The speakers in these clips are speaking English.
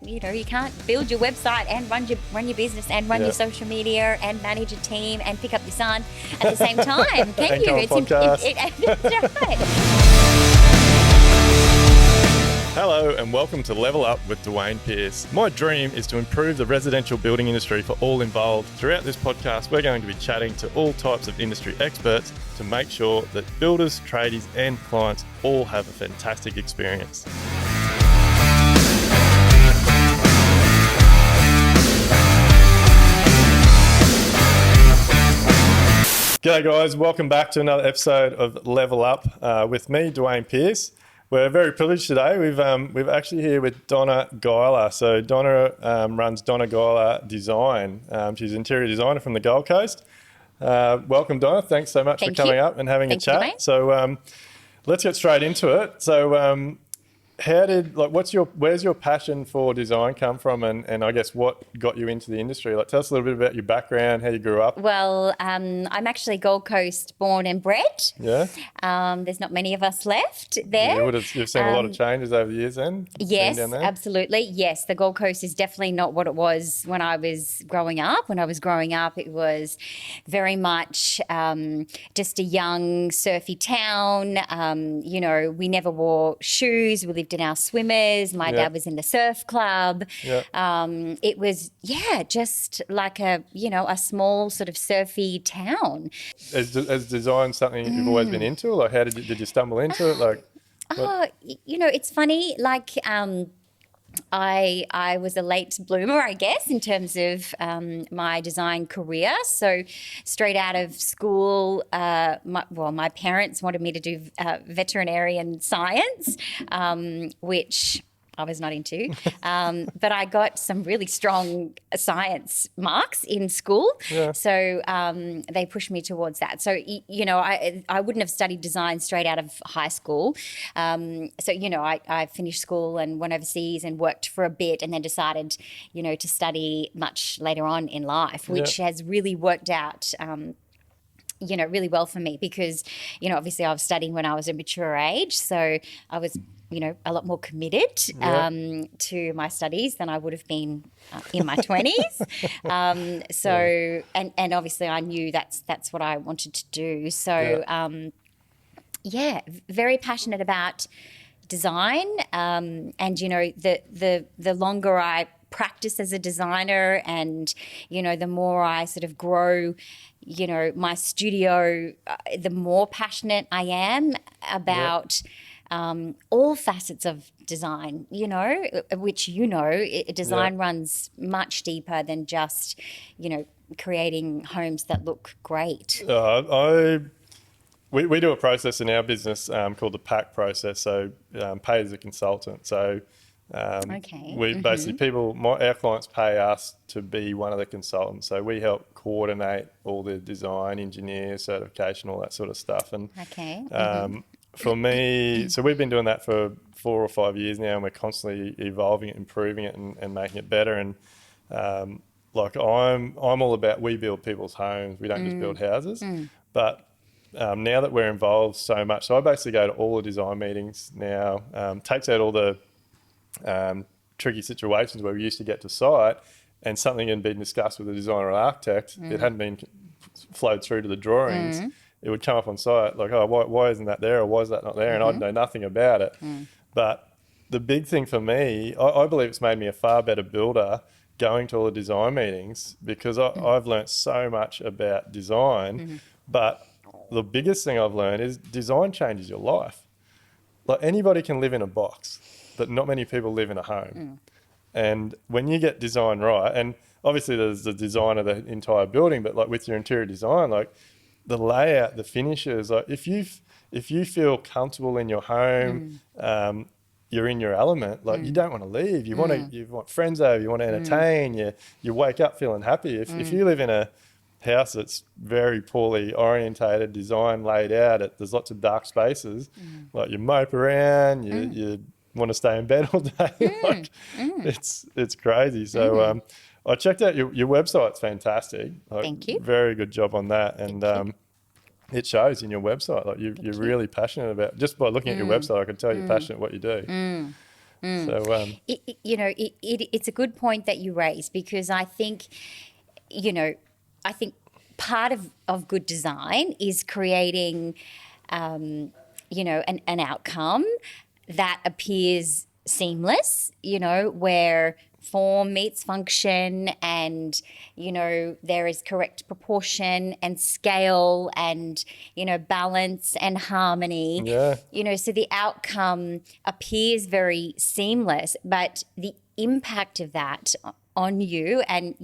you can't build your website and run your business and run your social media and manage a team and pick up your son at the same time, can and you? It's That's right. Hello and welcome to Level Up with Duayne Pearce. My dream is to improve the residential building industry for all involved. Throughout this podcast, we're going to be chatting to all types of industry experts to make sure that builders, tradies and clients all have a fantastic experience. G'day guys, welcome back to another episode of Level Up with me, Duayne Pearce. We're very privileged today. We've actually here with Donna Guyler. So Donna runs Donna Guyler Design. She's an interior designer from the Gold Coast. Welcome, Donna. Thanks so much for coming up and having a chat. So let's get straight into it. So where's your passion for design come from, and I guess what got you into the industry? Like, tell us a little bit about your background, how you grew up. Well, I'm actually Gold Coast born and bred. Yeah. There's not many of us left there. You've seen a lot of changes over the years then? Yes, absolutely. Yes, the Gold Coast is definitely not what it was when I was growing up. When I was growing up, it was very much just a young surfy town. We never wore shoes. We lived in our swimmers. My dad was in the surf club. It was, just like a small sort of surfy town. Is design something you've always been into? Like, how did you stumble into it? Like, it's funny. Like, I was a late bloomer, I guess, in terms of my design career. So straight out of school, my parents wanted me to do veterinarian science, which I was not into, but I got some really strong science marks in school. Yeah. So they pushed me towards that. So, I wouldn't have studied design straight out of high school. I finished school and went overseas and worked for a bit and then decided, to study much later on in life, which has really worked out really well for me because, obviously I was studying when I was a mature age. So I was, a lot more committed to my studies than I would have been in my 20s. And obviously I knew that's what I wanted to do. So, very passionate about design. And, the longer I practice as a designer and, the more I sort of grow, my studio, the more passionate I am about all facets of design, which, design runs much deeper than just, creating homes that look great. We do a process in our business called the Pac Process, so pay as a consultant. So we basically our clients pay us to be one of the consultants. So we help coordinate all the design, engineer, certification, all that sort of stuff. And for me, so we've been doing that for 4 or 5 years now, and we're constantly evolving it, improving it, and making it better. And I'm all about, we build people's homes. We don't just build houses. But now that we're involved so much, so I basically go to all the design meetings now. Takes out all the tricky situations where we used to get to site and something had been discussed with the designer or architect. It hadn't been flowed through to the drawings. It would come up on site like, oh, why isn't that there, or why is that not there? And I'd know nothing about it. But the big thing for me, I believe it's made me a far better builder going to all the design meetings because I've learnt so much about design. But the biggest thing I've learned is design changes your life. Like, anybody can live in a box, but not many people live in a home. And when you get design right, and obviously there's the design of the entire building, but like with your interior design, like the layout, the finishes, like if you feel comfortable in your home, you're in your element, like you don't want to leave. You want friends over, you want to entertain, you wake up feeling happy. If you live in a house that's very poorly orientated, design laid out, there's lots of dark spaces, like you mope around, you want to stay in bed all day. It's crazy. So I checked out your website's fantastic. Thank you. Very good job on that. And it shows in your website. Like you're really passionate about, just by looking at your website, I can tell you're passionate what you do. So, it's a good point that you raise, because I think, I think part of good design is creating, an outcome that appears seamless, where form meets function, and there is correct proportion and scale and balance and harmony. So the outcome appears very seamless, but the impact of that on you and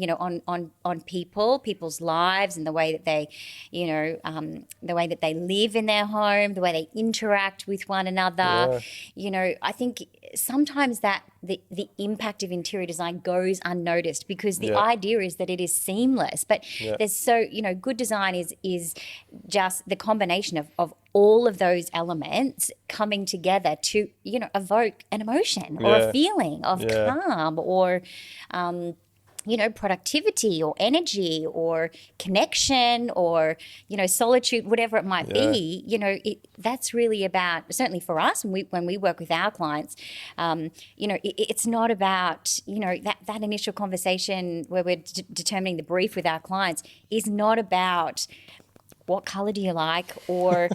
on people's lives, and the way that they the way that they live in their home, the way they interact with one another. I think sometimes that the impact of interior design goes unnoticed, because the idea is that it is seamless, but there's good design is just the combination of all of those elements coming together to evoke an emotion or a feeling of calm, or productivity or energy or connection, or solitude, whatever it might be. That's really about, certainly for us when we work with our clients, it's not about that initial conversation where we're determining the brief with our clients is not about what color do you like, or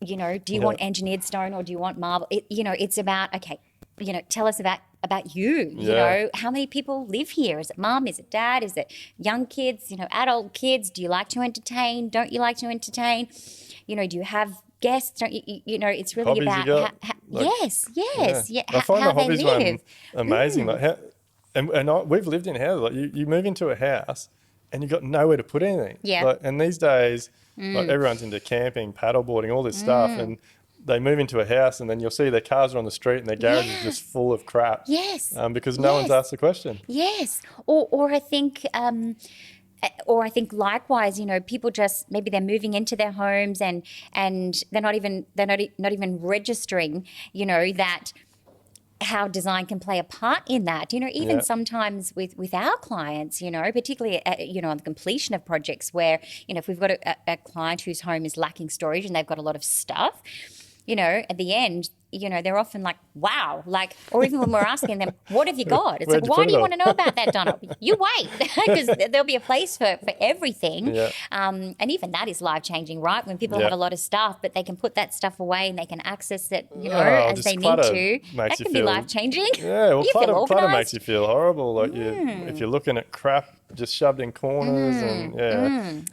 do you want engineered stone, or do you want marble? It's about, okay, tell us about you. How many people live here? Is it mom? Is it dad? Is it young kids? Adult kids? Do you like to entertain? Don't you like to entertain? Do you have guests? Don't you? It's really hobbies about I find how the hobbies they live. one amazing. Like how, we've lived in houses. Like you move into a house and you've got nowhere to put anything. And these days, like everyone's into camping, paddleboarding, all this stuff, and they move into a house and then you'll see their cars are on the street and their garage is just full of crap. Because no one's asked the question. Or I think likewise, people just, maybe they're moving into their homes and they're not even registering, that how design can play a part in that. Even sometimes with our clients, particularly on the completion of projects where, if we've got a client whose home is lacking storage and they've got a lot of stuff, at the end, they're often like, wow, or even when we're asking them, what have you got? It's like, why do you want to know about that, Donna? You wait, because there'll be a place for everything. And even that is life-changing, right? When people have a lot of stuff, but they can put that stuff away and they can access it, as they need to. That can be life-changing. Clutter makes you feel horrible. Like if you're looking at crap just shoved in corners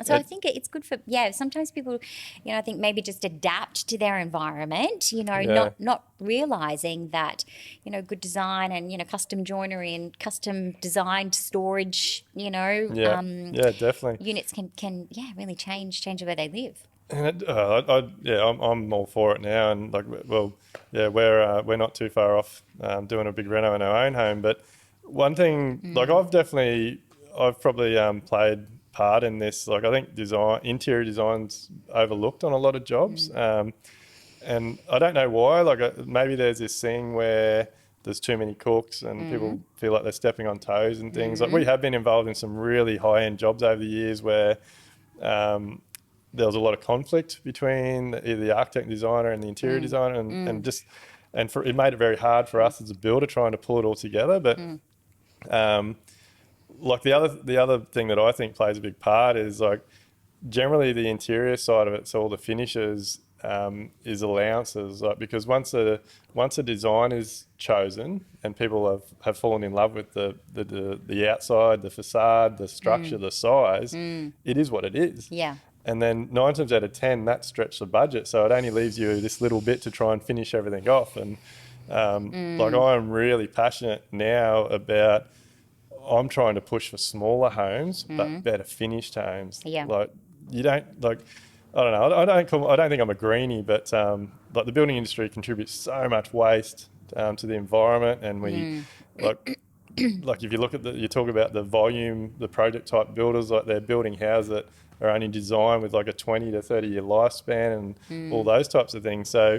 So I think it's good for, sometimes people, I think maybe just adapt to their environment, not realizing that, good design and, custom joinery and custom designed storage, definitely. Units can really change the way they live. And I'm all for it now. And we're not too far off doing a big reno in our own home. But one thing, I've probably played part in this. Like, I think interior design's overlooked on a lot of jobs. And I don't know why. Like, maybe there's this thing where there's too many cooks and people feel like they're stepping on toes and things. Like, we have been involved in some really high-end jobs over the years where there was a lot of conflict between the architect and designer and the interior designer, it made it very hard for us as a builder trying to pull it all together. But like the other thing that I think plays a big part is, like, generally the interior side of it, so all the finishes, is allowances, like, because once a design is chosen and people have fallen in love with the outside, the facade, the structure, the size, it is what it is. And then 9 times out of 10, that stretched the budget, so it only leaves you this little bit to try and finish everything off. And like, I'm really passionate now about, I'm trying to push for smaller homes but better finished homes. Like, you don't, like, I don't know. I don't think I'm a greenie, but like, the building industry contributes so much waste to the environment, and we like if you look at you talk about the volume, the project type builders, like, they're building houses that are only designed with like a 20 to 30 year lifespan and all those types of things. So,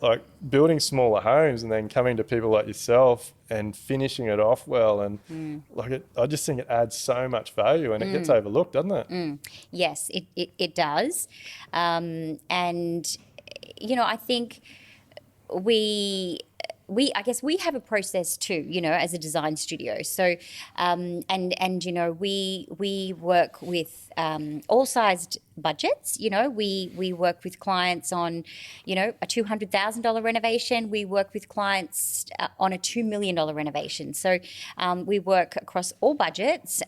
like, building smaller homes and then coming to people like yourself and finishing it off well, and I just think it adds so much value, and it gets overlooked, doesn't it? Yes, it does. And I think we I guess we have a process too, as a design studio. So, we work with all sized budgets. We work with clients on, a $200,000 renovation. We work with clients on a $2 million renovation. So, we work across all budgets.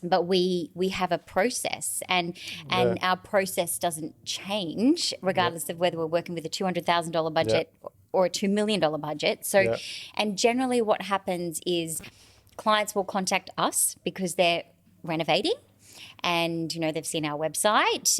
But we have a process, and our process doesn't change regardless of whether we're working with a $200,000 budget or a $2 million budget. So, and generally what happens is clients will contact us because they're renovating, and they've seen our website.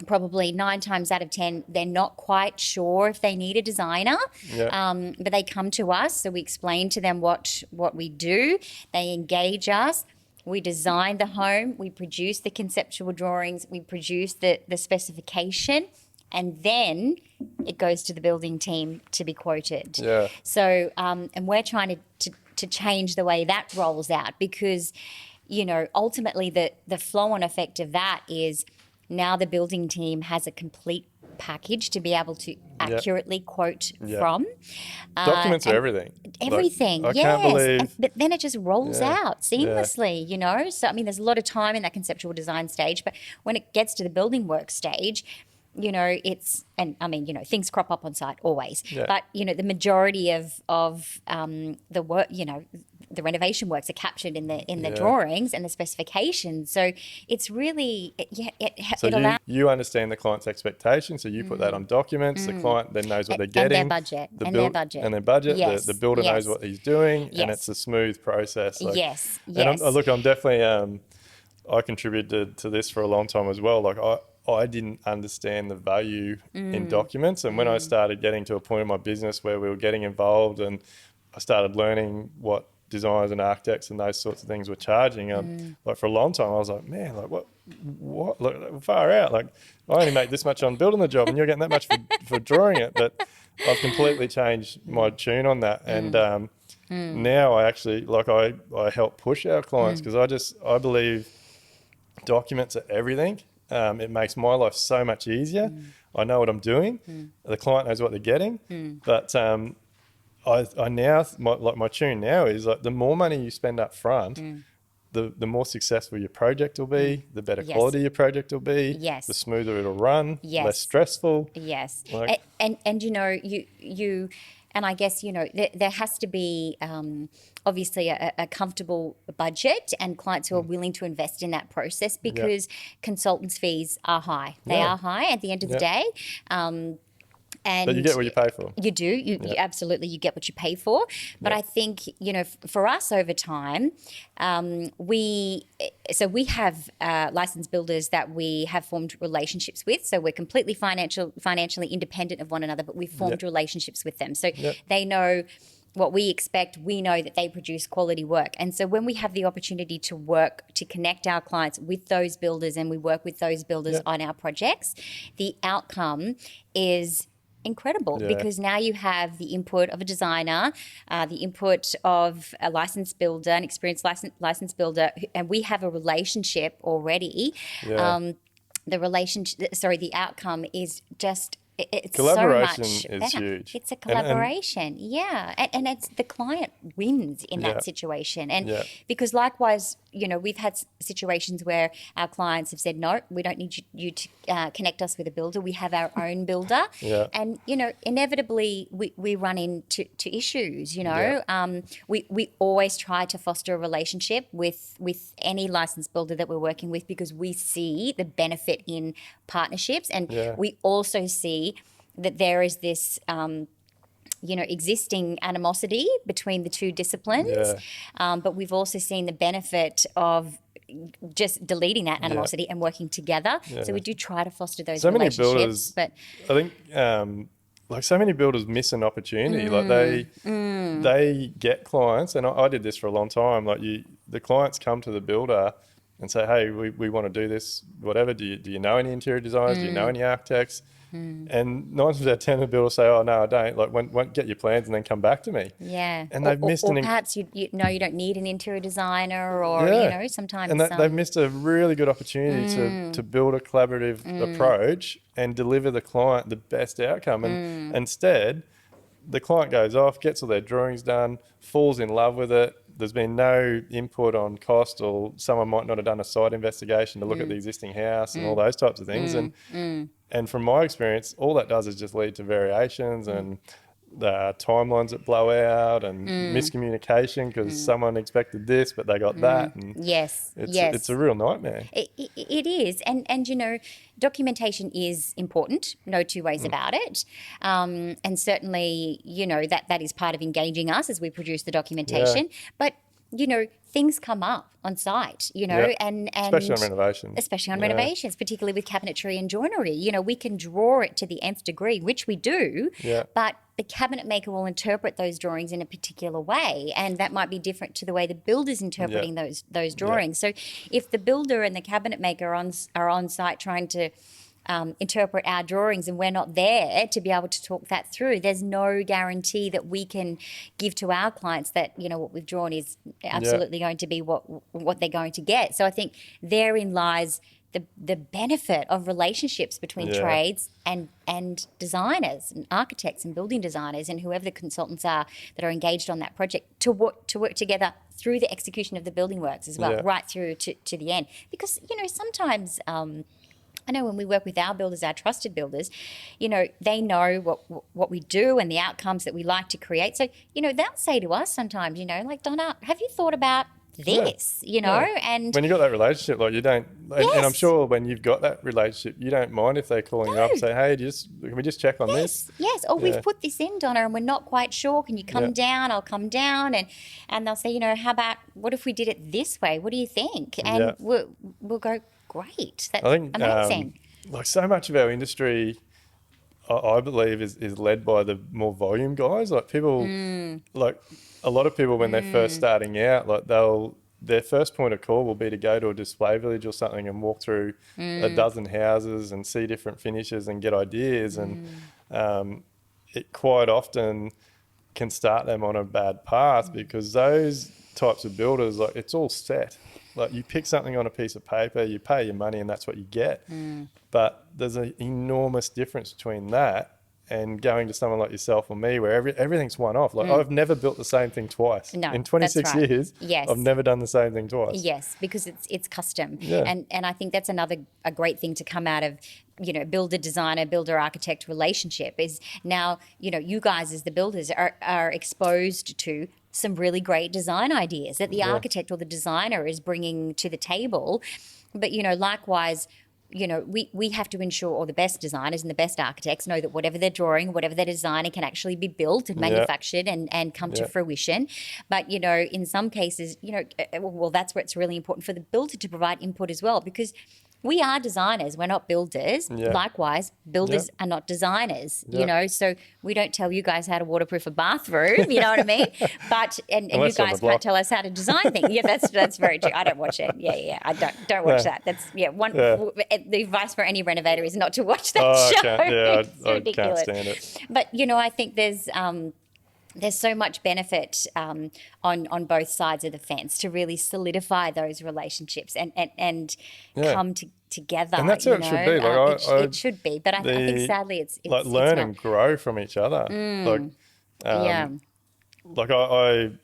Probably 9 times out of 10, they're not quite sure if they need a designer, but they come to us. So we explain to them what we do. They engage us. We design the home, we produce the conceptual drawings, we produce the specification, and then it goes to the building team to be quoted. Yeah. So, and we're trying to change the way that rolls out, because, ultimately the flow-on effect of that is now the building team has a complete package to be able to accurately quote from. Documents are everything. Everything, I can't believe. But then it just rolls out seamlessly, So, there's a lot of time in that conceptual design stage, but when it gets to the building work stage, things crop up on site always. Yeah. But, the majority of the work, the renovation works are captured in the drawings and the specifications. So it's really, it allows. You understand the client's expectations, so you put that on documents. The client then knows what they're getting. And their budget. And their budget. Yes. The builder knows what he's doing, and it's a smooth process. Yes. And I'm definitely, I contributed to this for a long time as well. Like I didn't understand the value in documents. And when I started getting to a point in my business where we were getting involved and I started learning what designers and architects and those sorts of things were charging, for a long time I was like, man, like what, look, far out. Like I only make this much on building the job and you're getting that much for drawing it. But I've completely changed my tune on that. And now I actually, I help push our clients because I believe documents are everything. It makes my life so much easier. I know what I'm doing. The client knows what they're getting. But I now, my tune now is like the more money you spend up front, the more successful your project will be, the better quality your project will be, the smoother it'll run, less stressful. Yes. And you and I guess, there has to be obviously a comfortable budget and clients who are willing to invest in that process, because consultants' fees are high. They are high at the end of the day. But you get what you pay for. You do. You absolutely, you get what you pay for. But I think, for us over time, we have licensed builders that we have formed relationships with. So we're completely financially independent of one another, but we've formed relationships with them. So they know what we expect. We know that they produce quality work. And so when we have the opportunity to connect our clients with those builders, and we work with those builders on our projects, the outcome is incredible, because now you have the input of a designer, the input of a licensed builder, an experienced licensed builder, and we have a relationship already. The outcome is just, it's collaboration so much is better. Huge. It's a collaboration, and it's the client wins in that situation. And because likewise, we've had situations where our clients have said, no, we don't need you to connect us with a builder. We have our own builder. And, inevitably we run into issues, We always try to foster a relationship with any licensed builder that we're working with, because we see the benefit in partnerships. And we also see that there is this existing animosity between the two disciplines. But we've also seen the benefit of just deleting that animosity and working together. So we do try to foster those relationships. Many builders, but I think so many builders miss an opportunity. They get clients, and I did this for a long time. The clients come to the builder and say, hey, we want to do this, whatever. Do you know any interior designers? Do you know any architects? And 9 times out of 10, the builder will say, oh, no, I don't. Get your plans and then come back to me. And they've missed perhaps you don't need an interior designer, or, sometimes. And they've missed a really good opportunity to build a collaborative approach and deliver the client the best outcome. And instead, the client goes off, gets all their drawings done, falls in love with it. There's been no input on cost, or someone might not have done a site investigation to look at the existing house and all those types of things. And from my experience, all that does is just lead to variations and the timelines that blow out and miscommunication because someone expected this but they got that. And it's a real nightmare. It is. And documentation is important, no two ways about it. And certainly, that is part of engaging us as we produce the documentation. But things come up on site, and especially on renovations. Especially on renovations, particularly with cabinetry and joinery. We can draw it to the nth degree, which we do, but the cabinet maker will interpret those drawings in a particular way, and that might be different to the way the builder's interpreting those drawings. So if the builder and the cabinet maker are on site trying to interpret our drawings and we're not there to be able to talk that through, there's no guarantee that we can give to our clients that what we've drawn is absolutely going to be what they're going to get. So I think therein lies the benefit of relationships between trades and designers and architects and building designers and whoever the consultants are that are engaged on that project to work together through the execution of the building works as well, right through to the end. Because sometimes I know when we work with our builders, our trusted builders, they know what we do and the outcomes that we like to create. So, they'll say to us sometimes, like, Donna, have you thought about this, and when you got that relationship, like you don't, and I'm sure when you've got that relationship, you don't mind if they're calling you up and say, hey, can we just check on this? Yes. Or we've put this in, Donna, and we're not quite sure. Can you come down? I'll come down. And they'll say, how about, what if we did it this way? What do you think? And we'll go, great. That's amazing. Like so much of our industry, I believe, is led by the more volume guys. Like people, like a lot of people when they're first starting out, like their first point of call will be to go to a display village or something and walk through a dozen houses and see different finishes and get ideas. And it quite often can start them on a bad path because those types of builders, like it's all set. Like you pick something on a piece of paper, you pay your money and that's what you get. But there's an enormous difference between that and going to someone like yourself or me where everything's one off. Like I've never built the same thing twice. No, in 26 years, I've never done the same thing twice. Yes, because it's custom. And I think that's a great thing to come out of builder-designer, builder-architect relationship is now, you guys as the builders are exposed to some really great design ideas that the architect or the designer is bringing to the table. But, likewise, we have to ensure all the best designers and the best architects know that whatever they're drawing, whatever they're designing can actually be built and manufactured and come to fruition. But, in some cases, that's where it's really important for the builder to provide input as well, because we are designers, we're not builders. Likewise, builders are not designers, so we don't tell you guys how to waterproof a bathroom, you know what I mean? But and you guys can't tell us how to design things. Yeah, that's very true. I don't watch it. I don't watch that. That's the advice for any renovator is not to watch that show. I can't stand it. But I think there's so much benefit on both sides of the fence to really solidify those relationships and come together. And that's how it should be. It should be, but I think sadly it's like learn and grow from each other. Like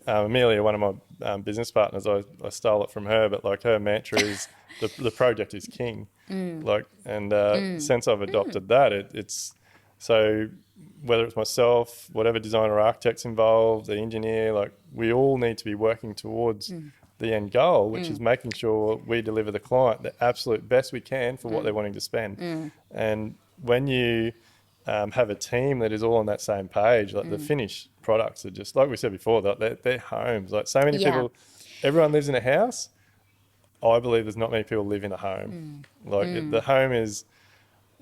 Amelia, one of my business partners, I stole it from her, but like her mantra is the project is king. Since I've adopted that, it's so. Whether it's myself, whatever designer or architect's involved, the engineer, like we all need to be working towards the end goal, which is making sure we deliver the client the absolute best we can for what they're wanting to spend. And when you have a team that is all on that same page, like the finished products are just, like we said before, they're homes. Like so many people, everyone lives in a house. I believe there's not many people live in a home. The home is...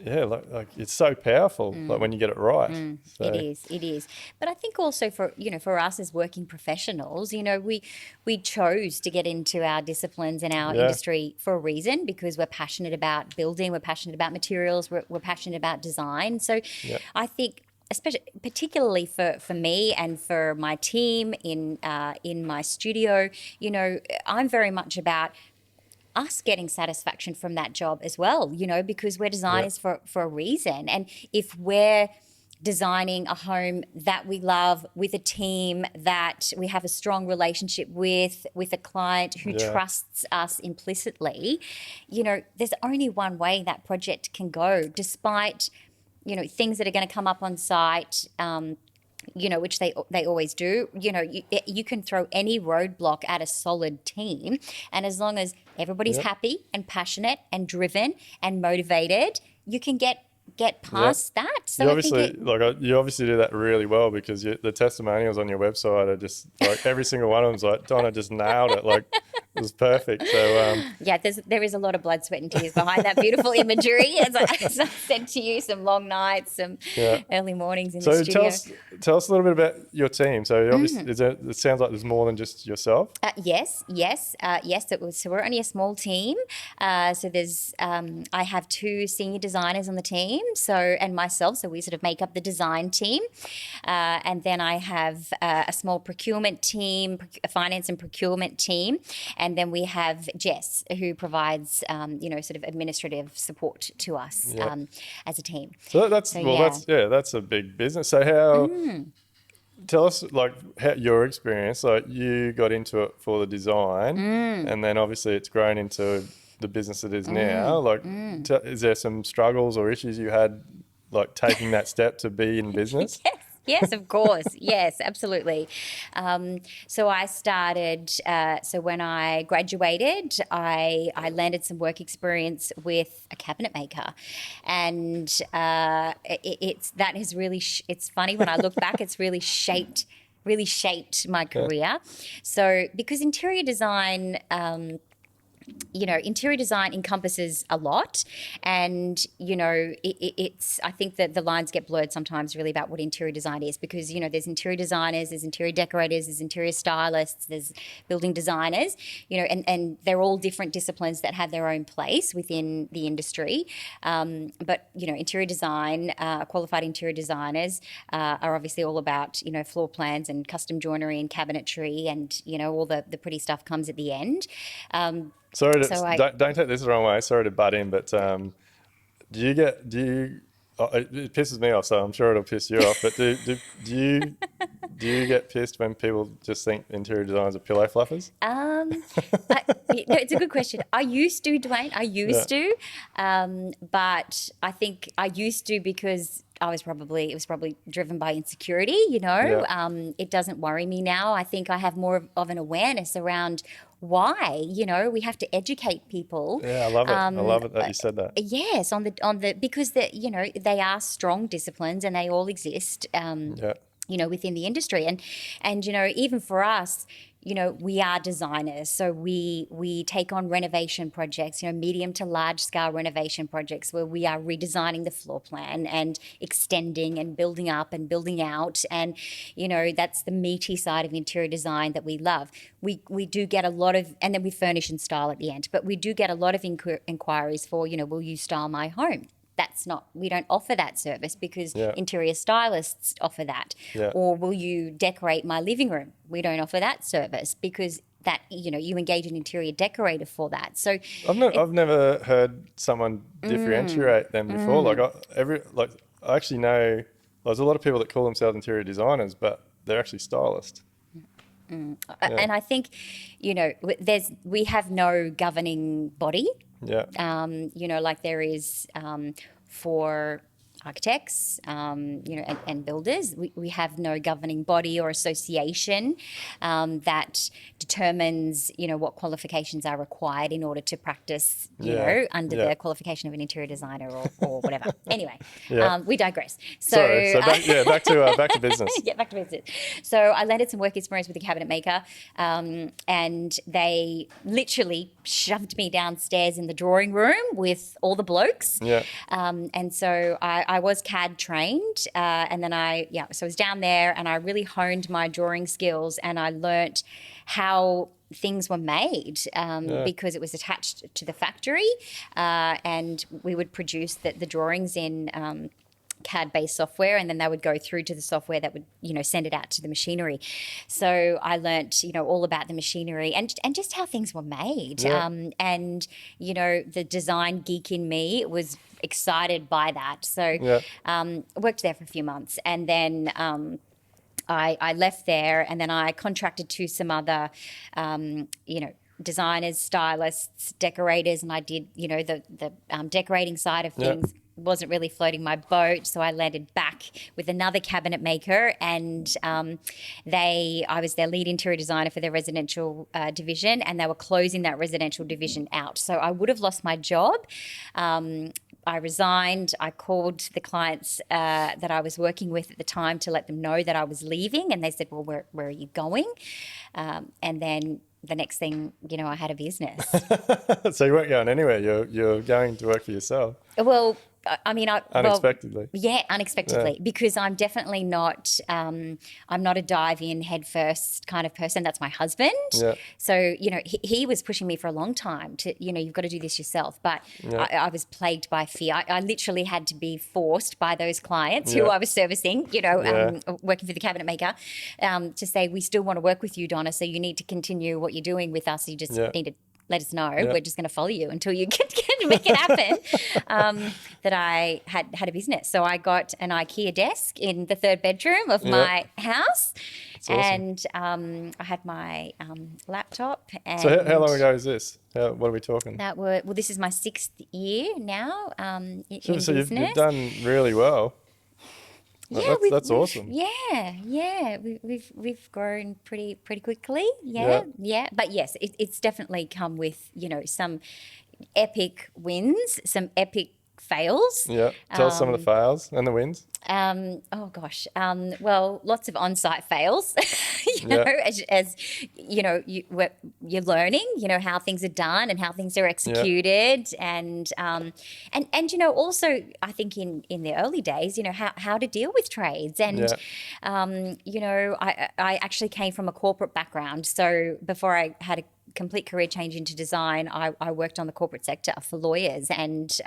like it's so powerful. Like when you get it right, so. It is. But I think also for us as working professionals, we chose to get into our disciplines and our industry for a reason, because we're passionate about building, we're passionate about materials, we're passionate about design. So I think, particularly for me and for my team in my studio, I'm very much about us getting satisfaction from that job as well, because we're designers for a reason. And if we're designing a home that we love with a team that we have a strong relationship with a client who trusts us implicitly, there's only one way that project can go, despite, things that are going to come up on site, which they always do. You can throw any roadblock at a solid team, and as long as everybody's happy and passionate and driven and motivated, you can get past that. So you obviously do that really well, because the testimonials on your website are just like every single one of them's like, Donna just nailed it. Like, it was perfect. So there is a lot of blood, sweat, and tears behind that beautiful imagery. As I said to you, some long nights, some early mornings in the studio. So tell us a little bit about your team. So obviously, it sounds like there's more than just yourself. Yes. So we're only a small team. So there's I have 2 senior designers on the team. And myself. So we sort of make up the design team. And then I have a small procurement team, a finance and procurement team. And then we have Jess, who provides, sort of administrative support to us as a team. So that's a big business. So tell us your experience. Like, you got into it for the design, and then obviously it's grown into the business it is now. Is there some struggles or issues you had, like, taking that step to be in business? Yes, of course. Yes, absolutely. So I started, when I graduated, I landed some work experience with a cabinet maker. And it's funny when I look back, it's really shaped my career. So because interior design encompasses a lot, and it's I think that the lines get blurred sometimes really about what interior design is, because there's interior designers, there's interior decorators, there's interior stylists, there's building designers, and they're all different disciplines that have their own place within the industry. But interior design, qualified interior designers are obviously all about floor plans and custom joinery and cabinetry, and all the pretty stuff comes at the end. Don't take this the wrong way. Sorry to butt in, but it pisses me off, so I'm sure it'll piss you off. But do you get pissed when people just think interior designers are pillow fluffers? It's a good question. I used to, Duayne. I used to, but I think I used to because it was probably driven by insecurity. It doesn't worry me now. I think I have more of an awareness around why. We have to educate people. Yeah, I love it. I love it that you said that. Yes, because they are strong disciplines and they all exist. Within the industry, and even for us, we are designers, so we take on renovation projects, medium to large scale renovation projects where we are redesigning the floor plan and extending and building up and building out, and that's the meaty side of interior design that we love. We do get a lot of, and then we furnish and style at the end, but we do get a lot of inquiries for, will you style my home? We don't offer that service because interior stylists offer that. Or will you decorate my living room? We don't offer that service because that, you engage an interior decorator for that. So I've never heard someone differentiate them before. I actually know there's a lot of people that call themselves interior designers, but they're actually stylists. And I think, we have no governing body. Like there is for architects, and builders. We have no governing body or association that determines, what qualifications are required in order to practice, under the qualification of an interior designer or whatever. Anyway, we digress. Back to business. Back to business. So I landed some work experience with a cabinet maker, and they literally shoved me downstairs in the drawing room with all the blokes. And so I was CAD trained, and then so I was down there and I really honed my drawing skills, and I learnt how things were made because it was attached to the factory, and we would produce the drawings in CAD-based software, and then they would go through to the software that would, send it out to the machinery. So I learnt, all about the machinery and just how things were made. Yeah. And, the design geek in me was excited by that. So worked there for a few months, and then I left there, and then I contracted to some other, designers, stylists, decorators, and I did, the decorating side of things. Wasn't really floating my boat, so I landed back with another cabinet maker, and I was their lead interior designer for their residential division, and they were closing that residential division out. So I would have lost my job. I resigned. I called the clients that I was working with at the time to let them know that I was leaving, and they said, well, where are you going? And then the next thing, I had a business. So you weren't going anywhere. You're going to work for yourself. Well, unexpectedly. Unexpectedly, because I'm definitely not. I'm not a dive in head first kind of person. That's my husband. Yeah. So he was pushing me for a long time to you've got to do this yourself. But I was plagued by fear. I literally had to be forced by those clients who I was servicing. Working for the cabinet maker, to say, we still want to work with you, Donna. So you need to continue what you're doing with us. You just need to let us know. We're just going to follow you until you can make it happen. That I had a business. So I got an IKEA desk in the third bedroom of my house. That's awesome. And I had my laptop. And so how long ago is this? What are we talking? This is my 6th year now in business. You've done really well. Yeah, that's awesome. Yeah. We've grown pretty quickly. Yeah. But yes, it's definitely come with some epic wins, some epic fails. Yeah. Tell us some of the fails and the wins. Well, lots of on-site fails. As you're learning, how things are done and how things are executed, and also I think in the early days, how to deal with trades, and I actually came from a corporate background, so before I had a complete career change into design, I worked on the corporate sector for lawyers, and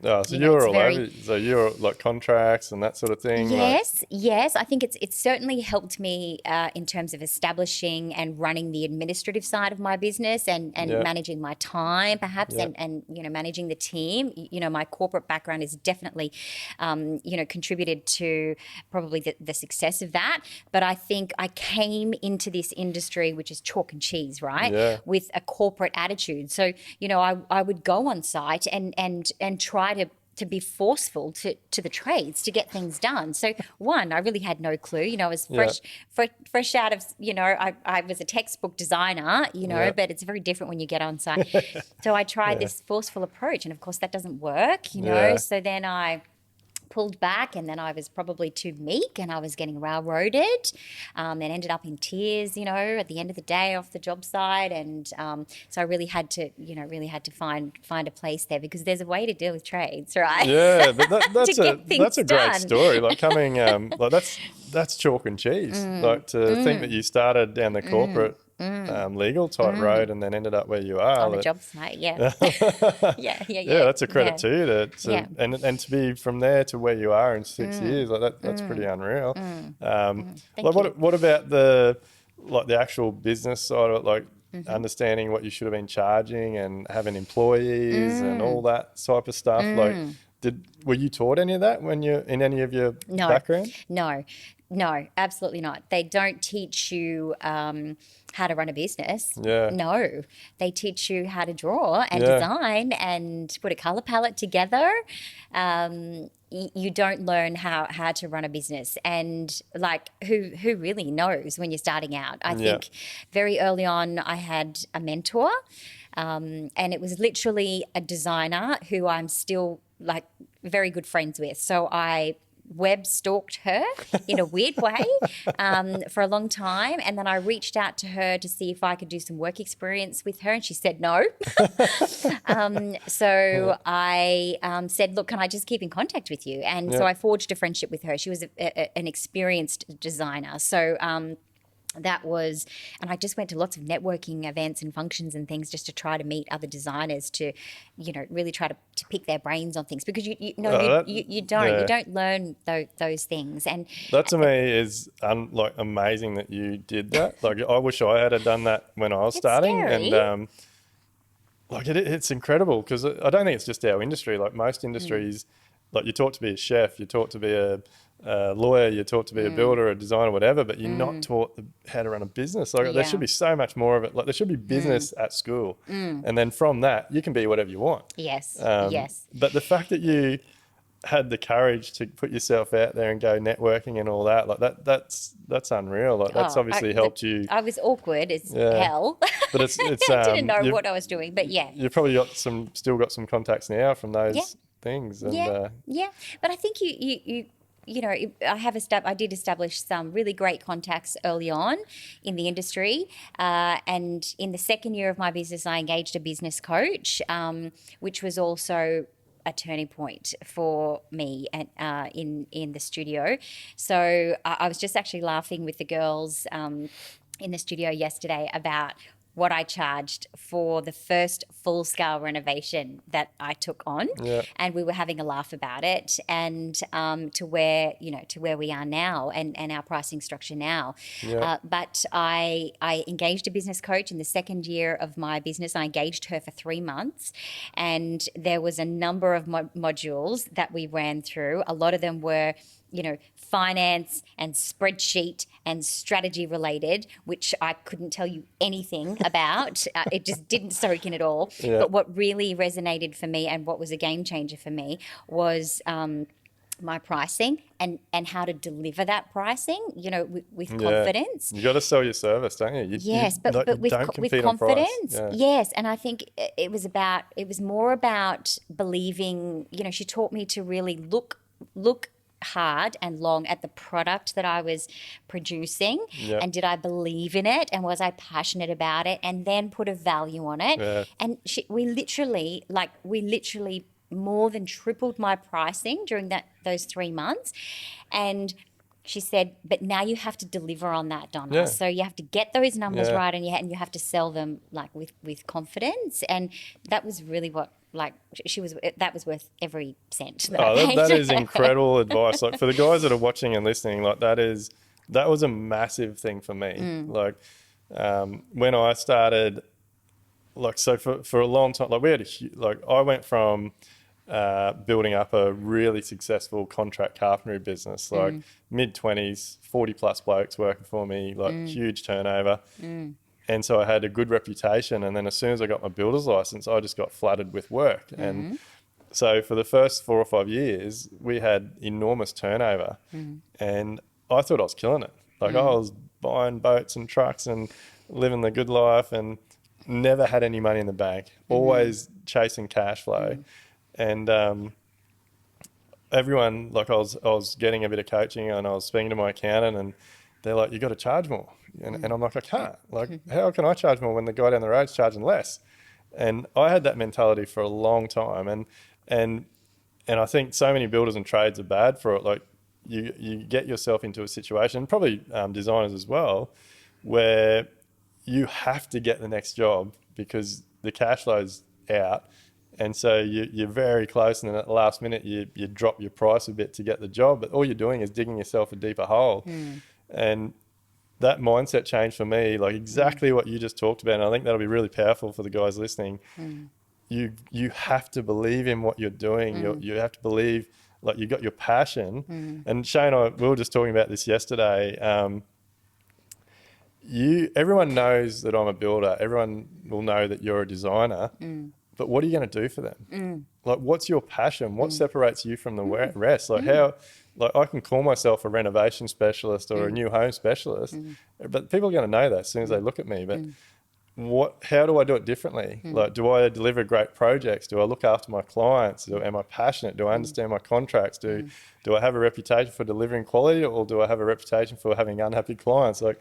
so you're all over. So you're like contracts and that sort of thing. Yes. I think it's certainly helped me in terms of establishing and running the administrative side of my business, and managing my time, perhaps, and managing the team. My corporate background has definitely contributed to probably the success of that. But I think I came into this industry, which is chalk and cheese, right? Yeah. With a corporate attitude. So I would go on site and try to be forceful to the trades to get things done. So I really had no clue. I was fresh out of, I was a textbook designer, but it's very different when you get on site. So I tried this forceful approach, and of course that doesn't work, So then I pulled back, and then I was probably too meek, and I was getting railroaded, and ended up in tears, at the end of the day off the job site. And so I really had to find a place there, because there's a way to deal with trades, right? Yeah, but that's a great done. story. Like coming, that's chalk and cheese. Like to think that you started down the corporate legal type road, and then ended up where you are on the job site. Yeah. That's a credit to you and to be from there to where you are in 6 years. Like that's pretty unreal. What about the actual business side of it, like understanding what you should have been charging and having employees and all that type of stuff? Like were you taught any of that when you're in any of your background? No, absolutely not. They don't teach you how to run a business. Yeah. No, they teach you how to draw and design and put a color palette together. You don't learn how to run a business, and who really knows when you're starting out? I think very early on I had a mentor, and it was literally a designer who I'm still very good friends with. So I web stalked her in a weird way for a long time, and then I reached out to her to see if I could do some work experience with her, and she said no. So I said, look, can I just keep in contact with you? And so I forged a friendship with her. She was an experienced designer. So that was, and I just went to lots of networking events and functions and things just to try to meet other designers to, really try to pick their brains on things, because you don't learn those things. And that to me is like amazing that you did that. Like, I wish I had done that when I was starting. Scary. And like it's incredible, because I don't think it's just our industry. Like most industries, like you're taught to be a chef, you're taught to be a lawyer, you're taught to be a builder, a designer, whatever, but you're not taught how to run a business. Like there should be so much more of it. Like there should be business at school, and then from that you can be whatever you want. Yes. But the fact that you had the courage to put yourself out there and go networking and all that, like that's unreal. Like that's obviously helped you. I was awkward as hell, but it's I didn't know what I was doing. But you've probably still got some contacts now from those things. And, but I think I did establish some really great contacts early on in the industry, and in the second year of my business, I engaged a business coach, which was also a turning point for me in the studio. So I was just actually laughing with the girls in the studio yesterday about what I charged for the first full-scale renovation that I took on, and we were having a laugh about it, and to where we are now, and our pricing structure now. But I engaged a business coach in the second year of my business. I engaged her for 3 months, and there was a number of modules that we ran through. A lot of them were finance and spreadsheet and strategy related, which I couldn't tell you anything about. It just didn't soak in at all. But what really resonated for me, and what was a game changer for me, was my pricing and how to deliver that pricing, with confidence. You got to sell your service, don't you? But with confidence. Yes, and I think it was more about believing. She taught me to really look hard and long at the product that I was producing, and did I believe in it, and was I passionate about it, and then put a value on it. And we literally more than tripled my pricing during those 3 months. And she said, but now you have to deliver on that, Donna. So you have to get those numbers right, and you have to sell them with confidence. And that was really what that was worth every cent. That is incredible advice. Like for the guys that are watching and listening, like that was a massive thing for me. Like when I started, like so for a long time, like we had I went from building up a really successful contract carpentry business, like mid-20s, 40 plus blokes working for me, like huge turnover. And so I had a good reputation. And then as soon as I got my builder's license, I just got flooded with work. And so for the first 4 or 5 years, we had enormous turnover. And I thought I was killing it. Like I was buying boats and trucks and living the good life, and never had any money in the bank, always chasing cash flow. And everyone, like I was getting a bit of coaching, and I was speaking to my accountant, and they're like, you got to charge more. And I'm like, I can't. Like, how can I charge more when the guy down the road's charging less? And I had that mentality for a long time. And I think so many builders and trades are bad for it. Like you get yourself into a situation, probably designers as well, where you have to get the next job because the cash flow's out. And so you're very close, and then at the last minute you drop your price a bit to get the job, but all you're doing is digging yourself a deeper hole. And that mindset change for me, like exactly what you just talked about, and I think that'll be really powerful for the guys listening. You have to believe in what you're doing. You have to believe, like you got your passion. And Shane and I, we were just talking about this yesterday. Everyone knows that I'm a builder. Everyone will know that you're a designer. But what are you going to do for them? Like, what's your passion? What separates you from the rest? Like like I can call myself a renovation specialist or a new home specialist, but people are going to know that as soon as they look at me. But how do I do it differently? Like, do I deliver great projects? Do I look after my clients? Am I passionate? Do I understand my contracts? Do I have a reputation for delivering quality, or do I have a reputation for having unhappy clients? Like,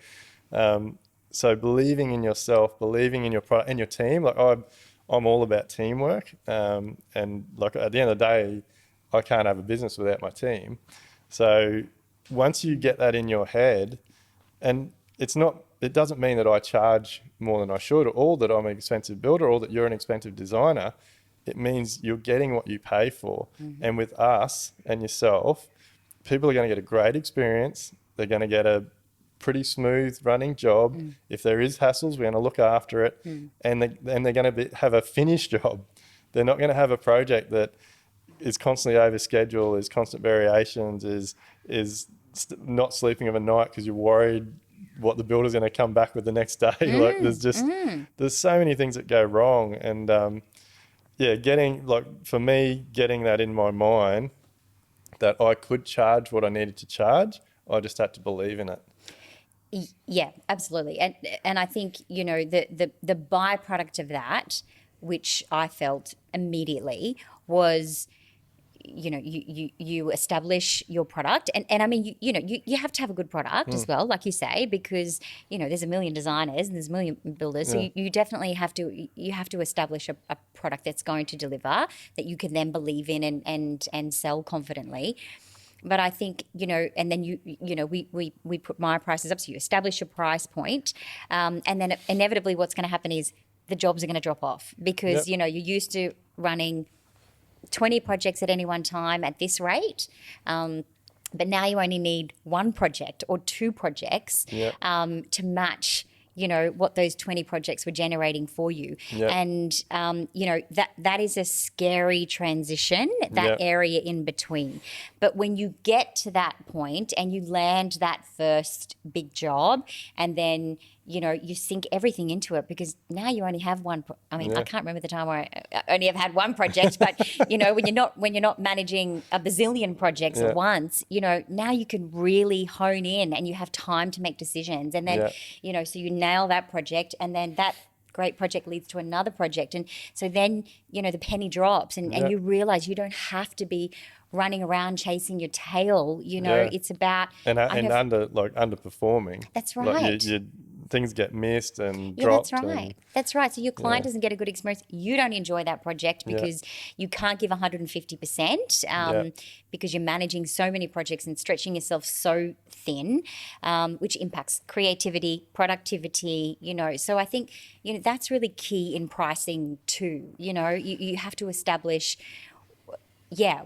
so believing in yourself, believing in your product and your team. Like I'm all about teamwork. And like at the end of the day, I can't have a business without my team. So once you get that in your head, and it doesn't mean that I charge more than I should, or that I'm an expensive builder, or that you're an expensive designer. It means you're getting what you pay for. And with us and yourself, people are going to get a great experience. They're going to get a pretty smooth running job. If there is hassles, we're going to look after it. And they're going to have a finished job. They're not going to have a project that is constantly over schedule, is constant variations, is not sleeping of a night because you're worried what the builder's going to come back with the next day. Like there's so many things that go wrong. And getting that in my mind that I could charge what I needed to charge, I just had to believe in it. Yeah, absolutely. And I think, the byproduct of that, which I felt immediately, was you establish your product, and I mean you have to have a good product as well, like you say, because there's a million designers and there's a million builders, so you definitely have to establish a product that's going to deliver, that you can then believe in and sell confidently. But I think, and then we put my prices up, so you establish your price point, and then inevitably what's going to happen is the jobs are going to drop off, because you're used to running 20 projects at any one time at this rate, but now you only need one project or two projects to match what those 20 projects were generating for you. And that is a scary transition, that area in between. But when you get to that point and you land that first big job, and then you sink everything into it, because now you only have one. I can't remember the time where I only have had one project, but when you're not managing a bazillion projects at once, now you can really hone in and you have time to make decisions. And then so you nail that project, and then that great project leads to another project, and so then the penny drops, and you realize you don't have to be running around chasing your tail. It's about underperforming. That's right. Like things get missed and dropped. That's right. That's right. So your client doesn't get a good experience. You don't enjoy that project because you can't give 150%, because you're managing so many projects and stretching yourself so thin, which impacts creativity, productivity, So I think, that's really key in pricing too. You have to establish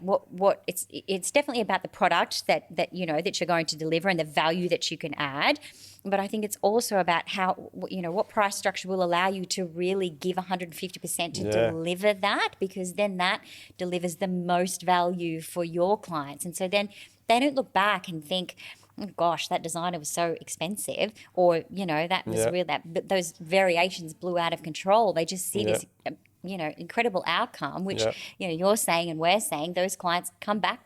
what it's definitely about the product that you're going to deliver and the value that you can add. But I think it's also about how, what price structure will allow you to really give 150% to deliver that, because then that delivers the most value for your clients. And so then they don't look back and think, oh gosh, that designer was so expensive, or, that was real, those variations blew out of control. They just see this incredible outcome, which you're saying and we're saying, those clients come back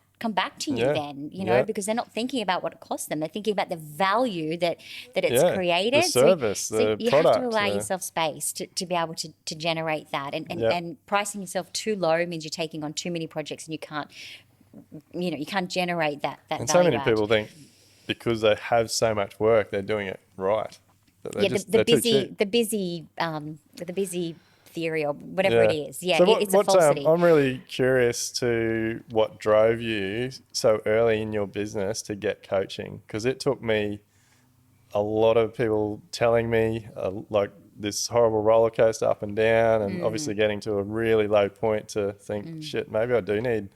to you then, because they're not thinking about what it cost them. They're thinking about the value that it's created. The service, so the you product, have to allow yourself space to be able to generate that. And pricing yourself too low means you're taking on too many projects, and you can't generate that and value. So many people think because they have so much work, they're doing it right. The busy theory or whatever it is. Yeah, so it's a falsity. I'm really curious to what drove you so early in your business to get coaching, because it took me a lot of people telling me like this horrible roller coaster up and down, and obviously getting to a really low point to think, shit, maybe I do need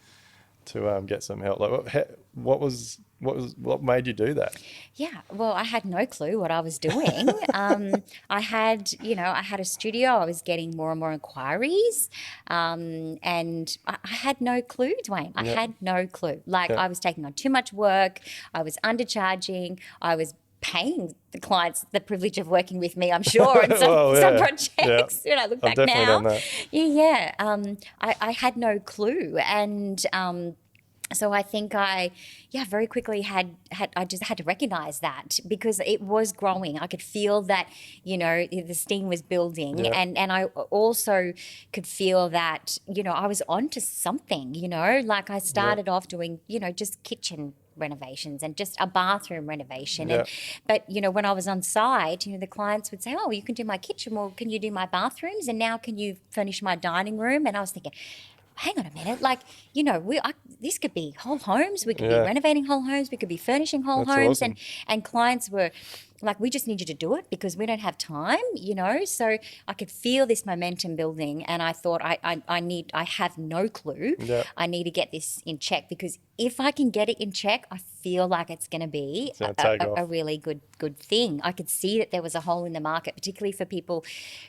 to get some help. Like what made you do that? Yeah, well, I had no clue what I was doing. I had a studio. I was getting more and more inquiries, and I had no clue, Duayne. I had no clue. I was taking on too much work. I was undercharging. I was paying the clients the privilege of working with me, I'm sure, on some projects. I look back now. I had no clue, and so I think I very quickly I just had to recognize that, because it was growing. I could feel that, the steam was building, and I also could feel that, I was onto something, like I started off doing, just kitchen renovations and just a bathroom renovation. But when I was on site, the clients would say, oh, you can do my kitchen, well, can you do my bathrooms, and now can you furnish my dining room? And I was thinking, hang on a minute, this could be whole homes. We could be renovating whole homes. We could be furnishing whole homes. Awesome. And clients were like, we just need you to do it because we don't have time, you know. So I could feel this momentum building, and I thought, I have no clue. Yeah. I need to get this in check, because if I can get it in check, I feel like it's going to be a really good thing. I could see that there was a hole in the market, particularly for people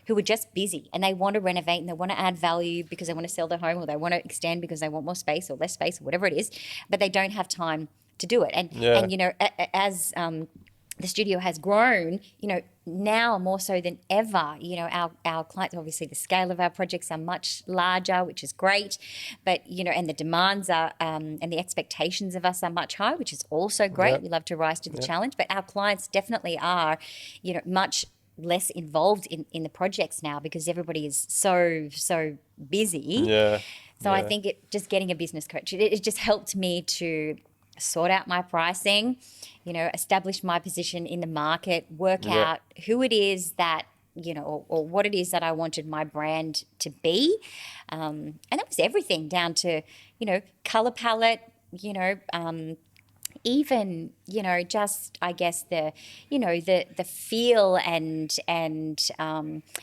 who are just busy and they want to renovate and they want to add value because they want to sell their home, or they want to extend because they want more space or less space or whatever it is, but they don't have time to do it. And you know, as the studio has grown, you know, now more so than ever, you know, our clients, obviously the scale of our projects are much larger, which is great, but, you know, and the demands are, and the expectations of us are much higher, which is also great. We love to rise to the challenge, but our clients definitely are, you know, much less involved in the projects now because everybody is so busy. So I think just getting a business coach, it just helped me to sort out my pricing, you know, establish my position in the market, work out who it is that, you know, or what it is that I wanted my brand to be. And that was everything down to, you know, color palette, you know, even, you know, just, I guess, the, you know, the feel and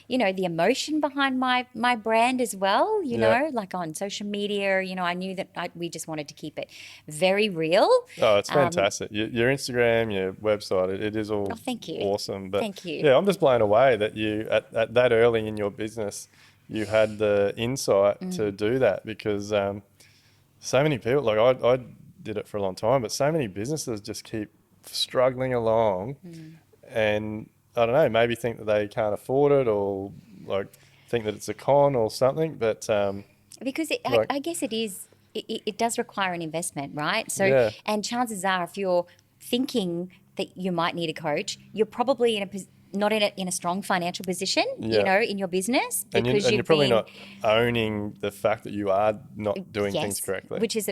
you know, the emotion behind my brand as well, you know, like on social media, you know, I knew that we just wanted to keep it very real. Oh, it's fantastic. Your Instagram, your website, it is all thank you. Awesome. But thank you. Yeah, I'm just blown away that you, at that early in your business, you had the insight to do that, because so many people, like I did it for a long time, but so many businesses just keep struggling along and I don't know, maybe think that they can't afford it, or like think that it's a con or something, but because I guess it does require an investment, right? So and chances are, if you're thinking that you might need a coach, you're probably not in a strong financial position, you know, in your business, because and you're probably not owning the fact that you are not doing things correctly, which is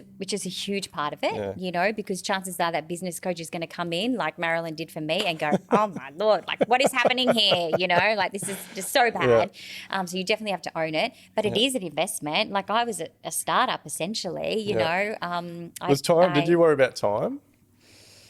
a huge part of it, you know, because chances are that business coach is going to come in like Marilyn did for me and go, oh my Lord, like, what is happening here? You know, like, this is just so bad. So you definitely have to own it, but it is an investment. Like, I was a startup essentially, you know. Did you worry about time?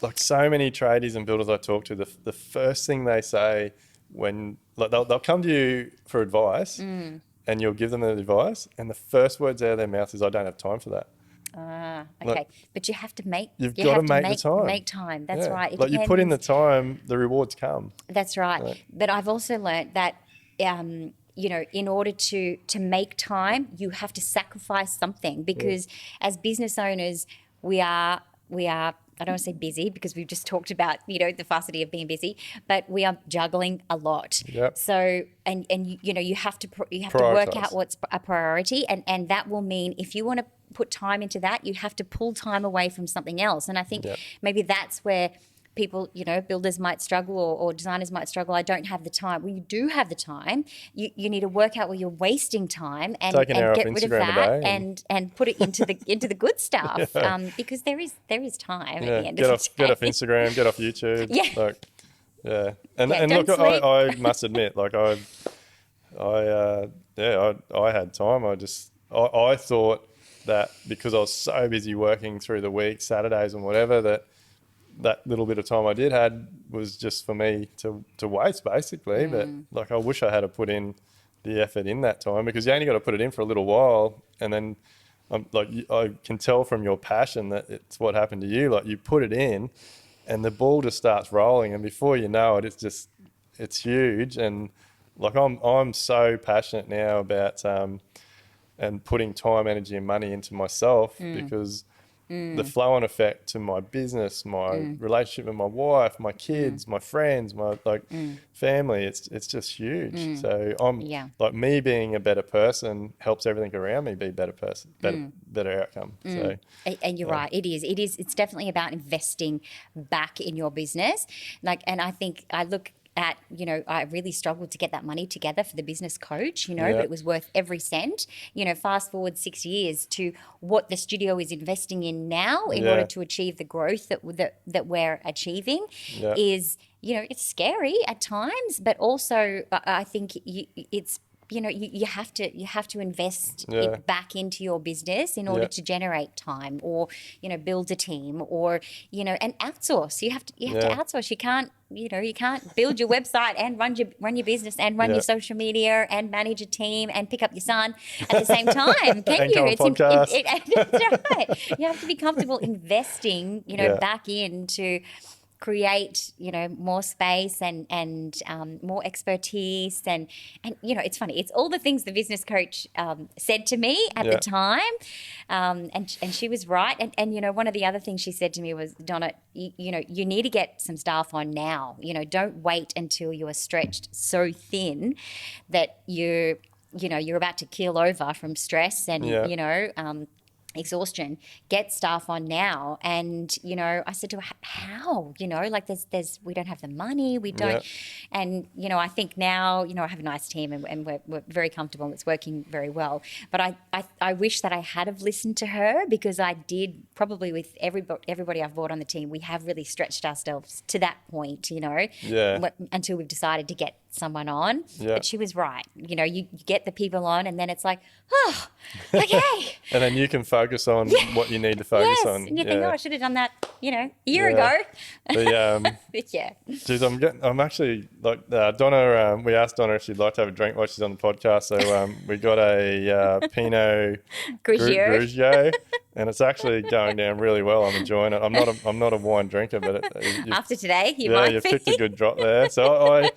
Like, so many tradies and builders I talk to, the first thing they say when, like, they'll come to you for advice and you'll give them the advice, and the first words out of their mouth is, I don't have time for that. Okay. Like, but you have to make, you've got to make the time. Make time. That's right. Like, you put in the time, the rewards come. That's right. But I've also learned that, you know, in order to make time, you have to sacrifice something, because as business owners, we are, I don't want to say busy, because we've just talked about, you know, the facility of being busy, but we are juggling a lot. So, and you know, you have to work out what's a priority, and that will mean, if you want to put time into that, you have to pull time away from something else. And I think maybe that's where people, you know, builders might struggle, or designers might struggle. I don't have the time. Well, you do have the time. You need to work out where you're wasting time and get rid of that and put it into the good stuff. Because there is time at the end of the day. Get off Instagram, get off YouTube. And look, sleep. I must admit, like, I had time. I thought that because I was so busy working through the week, Saturdays and whatever, that little bit of time I did had was just for me to waste, basically. But like, I wish I had to put in the effort in that time, because you only got to put it in for a little while, and then like, I can tell from your passion that it's what happened to you. Like, you put it in and the ball just starts rolling, and before you know it, it's huge. And like, I'm so passionate now about and putting time, energy and money into myself, because the flow-on effect to my business, my relationship with my wife, my kids, my friends, my family, it's just huge. So I'm like, me being a better person helps everything around me be a better person, better outcome. So, and you're right, it's definitely about investing back in your business. Like, and I think I look at, you know, I really struggled to get that money together for the business coach, you know, but it was worth every cent. You know, fast forward 6 years to what the studio is investing in now in order to achieve the growth that we're achieving is, you know, it's scary at times, but also I think it's you have to invest it back into your business in order to generate time, or build a team, or and outsource. You have to outsource. You can't build your website and run your business and run your social media and manage a team and pick up your son at the same time, can and you? Podcast. That's right. You have to be comfortable investing back into create more space and more expertise, and it's funny, it's all the things the business coach said to me at the time, and she was right, and one of the other things she said to me was, Donna, you need to get some staff on now. Don't wait until you are stretched so thin that you're about to keel over from stress and exhaustion. Get staff on now. And I said to her, how? There's we don't have the money, we don't. And I think now I have a nice team, and we're very comfortable, and it's working very well. But I wish that I had have listened to her, because I did, probably with everybody I've brought on the team, we have really stretched ourselves to that point, until we've decided to get someone on. But she was right. You get the people on, and then it's like, oh, okay. And then you can focus on what you need to focus on. And you think, I should have done that, a year ago. Geez, I'm actually like Donna. We asked Donna if she'd like to have a drink while she's on the podcast. So we got a Pinot Grigio. And it's actually going down really well. I'm enjoying it. I'm not a wine drinker, but after today, you've picked a good drop there. So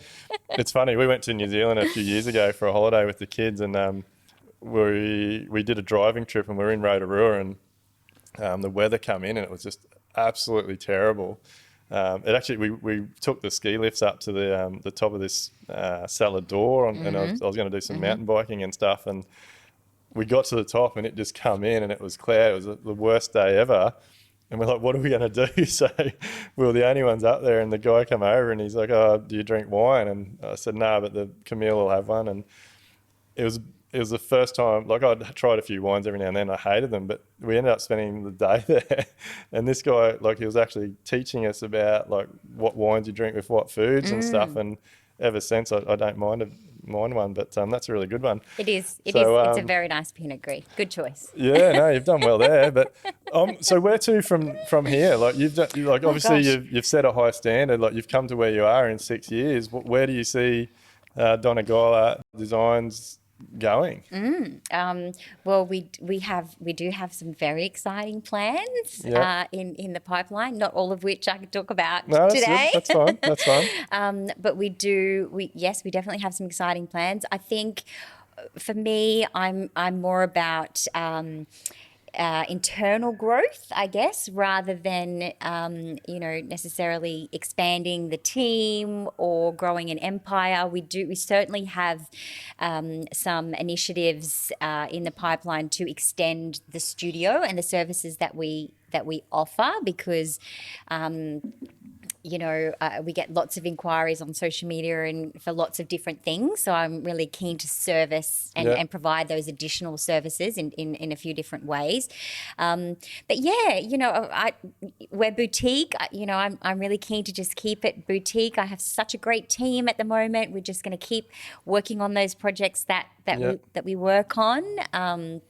it's funny. We went to New Zealand a few years ago for a holiday with the kids, and we did a driving trip, and we were in Rotorua, and the weather come in, and it was just absolutely terrible. It actually we took the ski lifts up to the top of this Salador, and I was going to do some mountain biking and stuff, and we got to the top, and it just come in, and it was clear. It was the worst day ever. And we're like, what are we going to do? So we were the only ones up there, and the guy come over, and he's like, oh, do you drink wine? And I said, no, but the Camille will have one. And it was the first time, like I'd tried a few wines every now and then. I hated them, but we ended up spending the day there. And this guy, like, he was actually teaching us about like what wines you drink with what foods and stuff. And ever since, I don't mind one, but that's a really good one. It is. It's a very nice Pinot Gris. Good choice. Yeah, no, you've done well there. But so where to from here? Like obviously you've set a high standard. Like you've come to where you are in 6 years. Where do you see Donna Guyler Designs going? Well, we do have some very exciting plans in the pipeline. Not all of which I could talk about today. That's fine. That's fine. But we definitely have some exciting plans. I think for me, I'm more about internal growth, I guess, rather than necessarily expanding the team or growing an empire. We certainly have some initiatives in the pipeline to extend the studio and the services that we offer, because we get lots of inquiries on social media and for lots of different things. So I'm really keen to service and provide those additional services in a few different ways. But we're boutique. I'm really keen to just keep it boutique. I have such a great team at the moment. We're just going to keep working on those projects that we work on.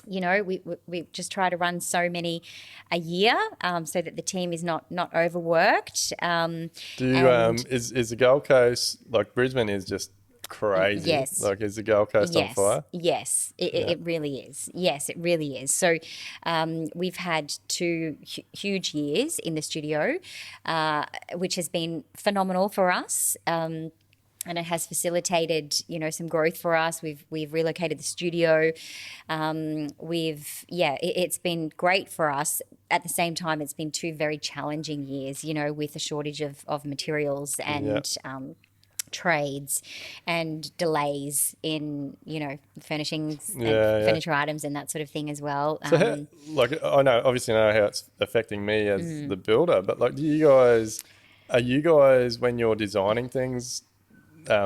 We just try to run so many a year, so that the team is not overworked. Is the Gold Coast, like Brisbane is just crazy? Yes. Like, is the Gold Coast on fire? Yes, it really is. Yes, it really is. So we've had 2 huge years in the studio, which has been phenomenal for us. And it has facilitated, some growth for us. We've relocated the studio. It's been great for us. At the same time, it's been 2 very challenging years, with a shortage of materials and trades and delays in, furnishings and furniture items and that sort of thing as well. So I obviously know how it's affecting me as the builder, but like, are you guys, when you're designing things,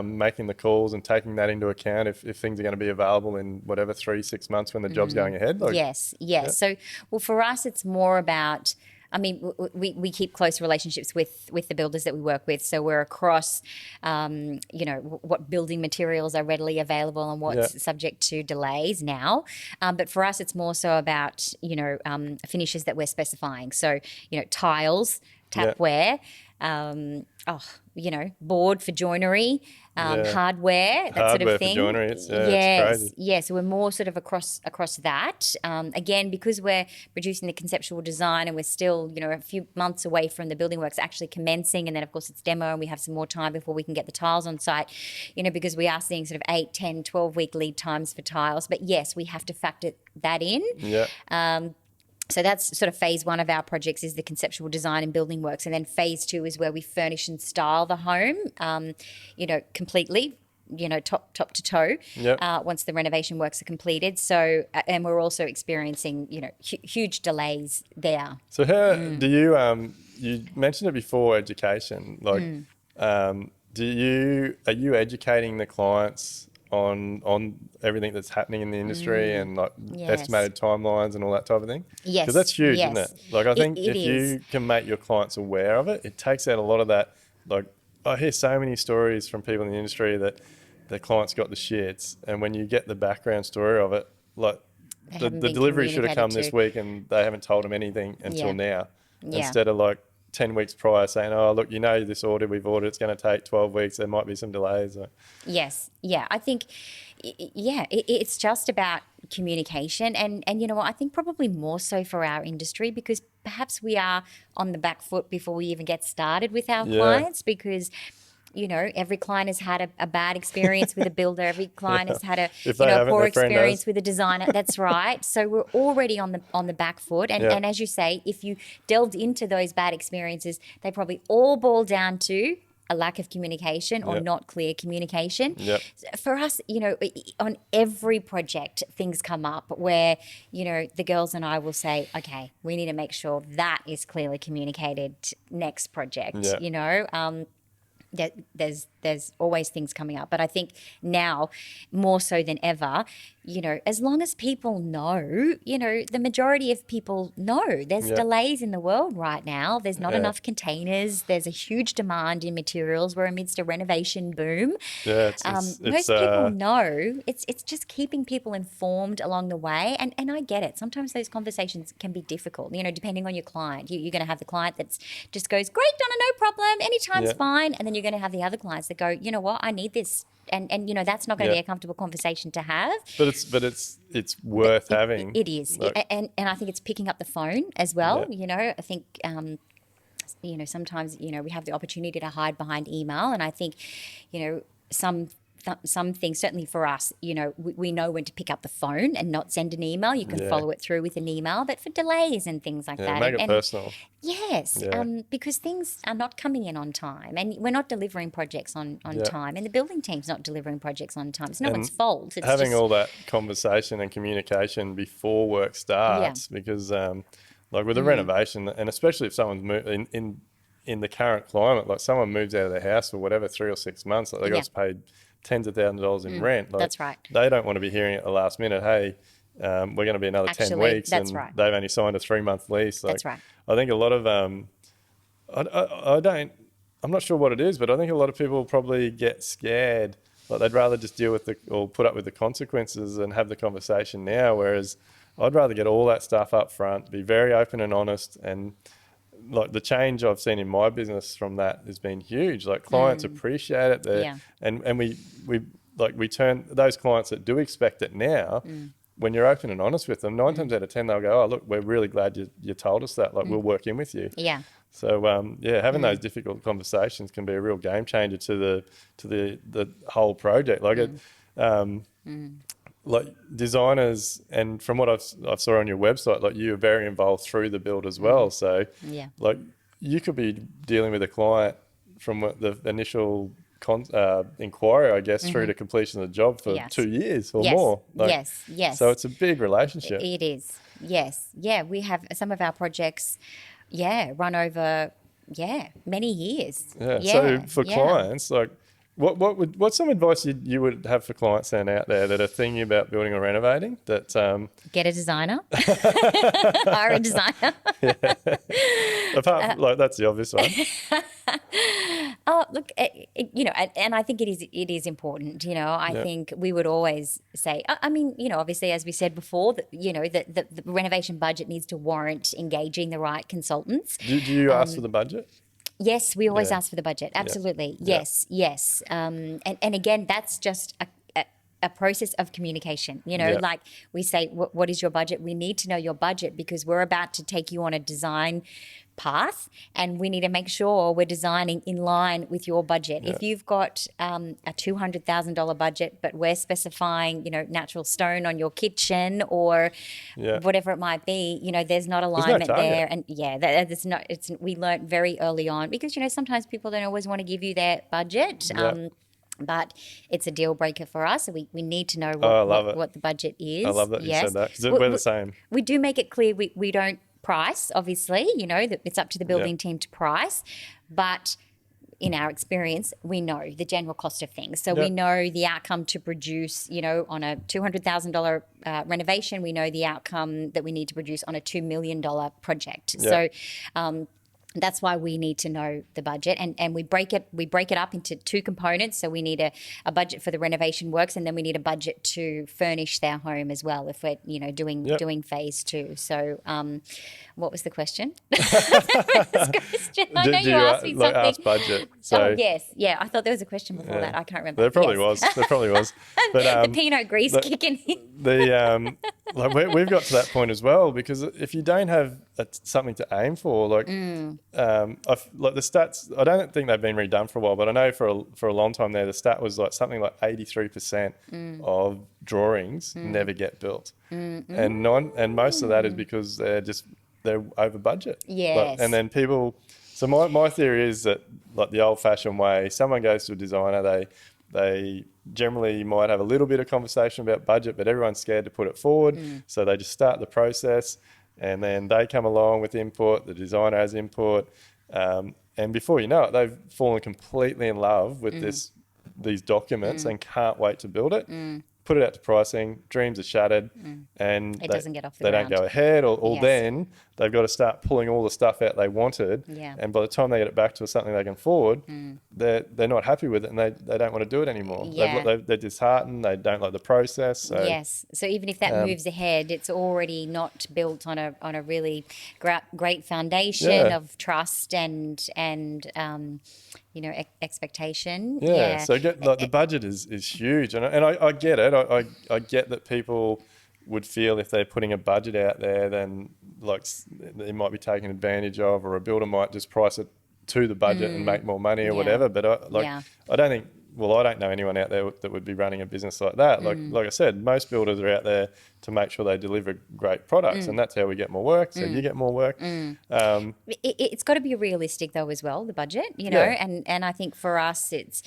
making the calls and taking that into account if things are going to be available in whatever 3-6 months when the job's going ahead? Yes. So, well, for us, it's more about I mean, we keep close relationships with the builders that we work with. So we're across, what building materials are readily available and what's subject to delays now. But for us, it's more so about, finishes that we're specifying. So, tiles, tapware, board for joinery, hardware, that sort of thing. For joinery, it's crazy. Yes, so we're more sort of across that. Again, because we're producing the conceptual design and we're still, a few months away from the building works actually commencing, and then of course it's demo and we have some more time before we can get the tiles on site, because we are seeing sort of 8, 10, 12-week lead times for tiles. But yes, we have to factor that in. Yeah. So that's sort of phase 1 of our projects, is the conceptual design and building works. And then phase 2 is where we furnish and style the home, completely, top to toe, once the renovation works are completed. So, and we're also experiencing, huge delays there. So how do you, you mentioned it before, education, are you educating the clients on everything that's happening in the industry and estimated timelines and all that type of thing? Yes. Because that's huge, isn't it? Like, I think if you can make your clients aware of it, it takes out a lot of that. Like, I hear so many stories from people in the industry that the clients got the shits, and when you get the background story of it, like the delivery should have come this week and they haven't told them anything until now. Instead of like 10 weeks prior saying, oh, look, this order we've ordered, it's going to take 12 weeks. There might be some delays. Yes. Yeah. I think, it's just about communication. And you know what, I think probably more so for our industry, because perhaps we are on the back foot before we even get started with our clients, because every client has had a bad experience with a builder. Every client has had a poor experience with a designer. That's right. So we're already on the back foot. And as you say, if you delved into those bad experiences, they probably all boil down to a lack of communication or not clear communication. For us, on every project, things come up where, the girls and I will say, okay, we need to make sure that is clearly communicated next project, There's always things coming up. But I think now more so than ever, as long as people know, the majority of people know there's delays in the world right now. There's not enough containers. There's a huge demand in materials. We're amidst a renovation boom. Most people know. It's just keeping people informed along the way. And I get it. Sometimes those conversations can be difficult, depending on your client. You're going to have the client that just goes, great, Donna, no problem. Anytime's fine. And then you're going to have the other clients that go, you know what, I need this. And that's not going to be a comfortable conversation to have. But it's worth having. It is. And I think it's picking up the phone as well. I think sometimes we have the opportunity to hide behind email, and I think some things, certainly for us, we know when to pick up the phone and not send an email. You can follow it through with an email, but for delays and things like that. Make it personal. Yes, because things are not coming in on time, and we're not delivering projects on time, and the building team's not delivering projects on time. It's no one's fault. It's having all that conversation and communication before work starts, because like with a renovation, and especially if someone's in the current climate, like someone moves out of their house for whatever 3 or 6 months, like they got paid tens of thousands of dollars in rent. Like, that's right. They don't want to be hearing at the last minute, hey, we're going to be another 10 weeks, and they've only signed a 3-month lease. Like, that's right. I think a lot of I'm not sure what it is, but I think a lot of people probably get scared. Like, they'd rather just deal with or put up with the consequences and have the conversation now. Whereas I'd rather get all that stuff up front, be very open and honest, and like the change I've seen in my business from that has been huge. Like, clients appreciate it. And we turn those clients that do expect it now. When you're open and honest with them, 9 times out of 10 they'll go, oh, look, we're really glad you told us that. Like, we'll work in with you. So having those difficult conversations can be a real game changer to the whole project. Like like designers, and from what I've saw on your website, like, you're very involved through the build as well. So like, you could be dealing with a client from the initial inquiry, I guess, through to completion of the job for 2 years or more. Like, yes. So it's a big relationship. It is. Yes. Yeah. We have some of our projects, run over, many years. So for clients, like, What's some advice you would have for clients then out there that are thinking about building or renovating? That get a designer, hire a designer. Apart from, that's the obvious one. Oh, look, and I think it is important. I think we would always say, I mean, obviously, as we said before, that the renovation budget needs to warrant engaging the right consultants. Do you ask for the budget? Yes, we always ask for the budget. Absolutely. Yeah. Yes. And again, that's just a process of communication. Like we say, what is your budget? We need to know your budget because we're about to take you on a design path and we need to make sure we're designing in line with your budget. If you've got a $200,000 budget, but we're specifying, natural stone on your kitchen or whatever it might be, there's not alignment there. And that's not, we learned very early on because, sometimes people don't always want to give you their budget. But it's a deal breaker for us. So we need to know what the budget is. I love that you said that because we're the same. We do make it clear we don't price, obviously, that it's up to the building team to price. But in our experience, we know the general cost of things. So we know the outcome to produce, on a $200,000 renovation, we know the outcome that we need to produce on a $2 million project. So that's why we need to know the budget, and we break it up into two components. So we need a budget for the renovation works, and then we need a budget to furnish their home as well if we're doing phase two. So what was the question? I know you asked me something. Ask budget. So, yes, I thought there was a question before that. I can't remember. There probably was. But the Pinot Gris kicking in. We've got to that point as well because if you don't have something to aim for, like the stats, I don't think they've been redone for a while, but I know for a long time there, the stat was something like 83% of drawings never get built, and most of that is because they're over budget. Yes, and then people. So my theory is that the old-fashioned way, someone goes to a designer, they generally might have a little bit of conversation about budget, but everyone's scared to put it forward. So they just start the process and then they come along with input, the designer has input. And before you know it, they've fallen completely in love with these documents and can't wait to build it. Put it out to pricing, dreams are shattered, and it doesn't get off the they ground. don't go ahead, or then they've got to start pulling all the stuff out they wanted, and by the time they get it back to something they can afford, they're not happy with it, and they don't want to do it anymore. They're disheartened, they don't like the process. So, so even if that moves ahead, it's already not built on a really great foundation of trust and expectation. So the budget is huge, and I get it. I get that people would feel if they're putting a budget out there, then they might be taken advantage of, or a builder might just price it to the budget and make more money or whatever. But I don't think. Well, I don't know anyone out there that would be running a business like that. Like I said, most builders are out there to make sure they deliver great products, and that's how we get more work. So you get more work. It's got to be realistic though as well, the budget, and I think for us it's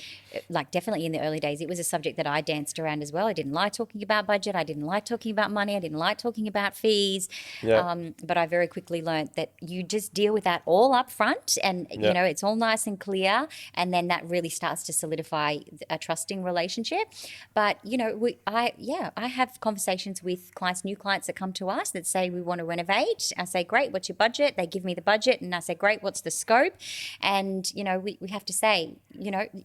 definitely in the early days it was a subject that I danced around as well. I didn't like talking about budget. I didn't like talking about money. I didn't like talking about fees. But I very quickly learned that you just deal with that all up front and, it's all nice and clear, and then that really starts to solidify a trusting relationship. But I have conversations with new clients that come to us that say we want to renovate. I say, great, what's your budget? They give me the budget, and I say, great, what's the scope? And we have to say,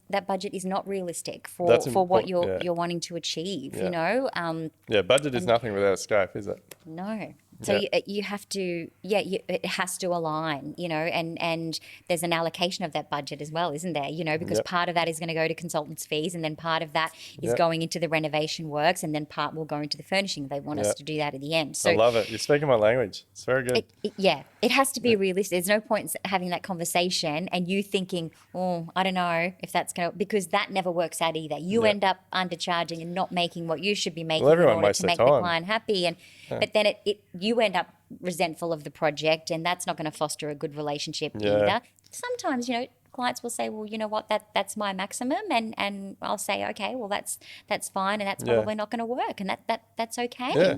that budget is not realistic for what you're wanting to achieve. Budget is nothing without a scope, is it? No. So you have to, it has to align, and there's an allocation of that budget as well, isn't there? Because part of that is going to go to consultants' fees, and then part of that is going into the renovation works, and then part will go into the furnishing. They want us to do that at the end. So I love it. You're speaking my language. It's very good. It has to be realistic. There's no point in having that conversation and you thinking, oh, I don't know if that's going to, because that never works out either. You end up undercharging and not making what you should be making in order to make the client happy. But then you end up resentful of the project, and that's not going to foster a good relationship either. Sometimes, clients will say, well, you know what, that's my maximum, and I'll say, okay, well that's fine, and that's probably not going to work, and that's okay,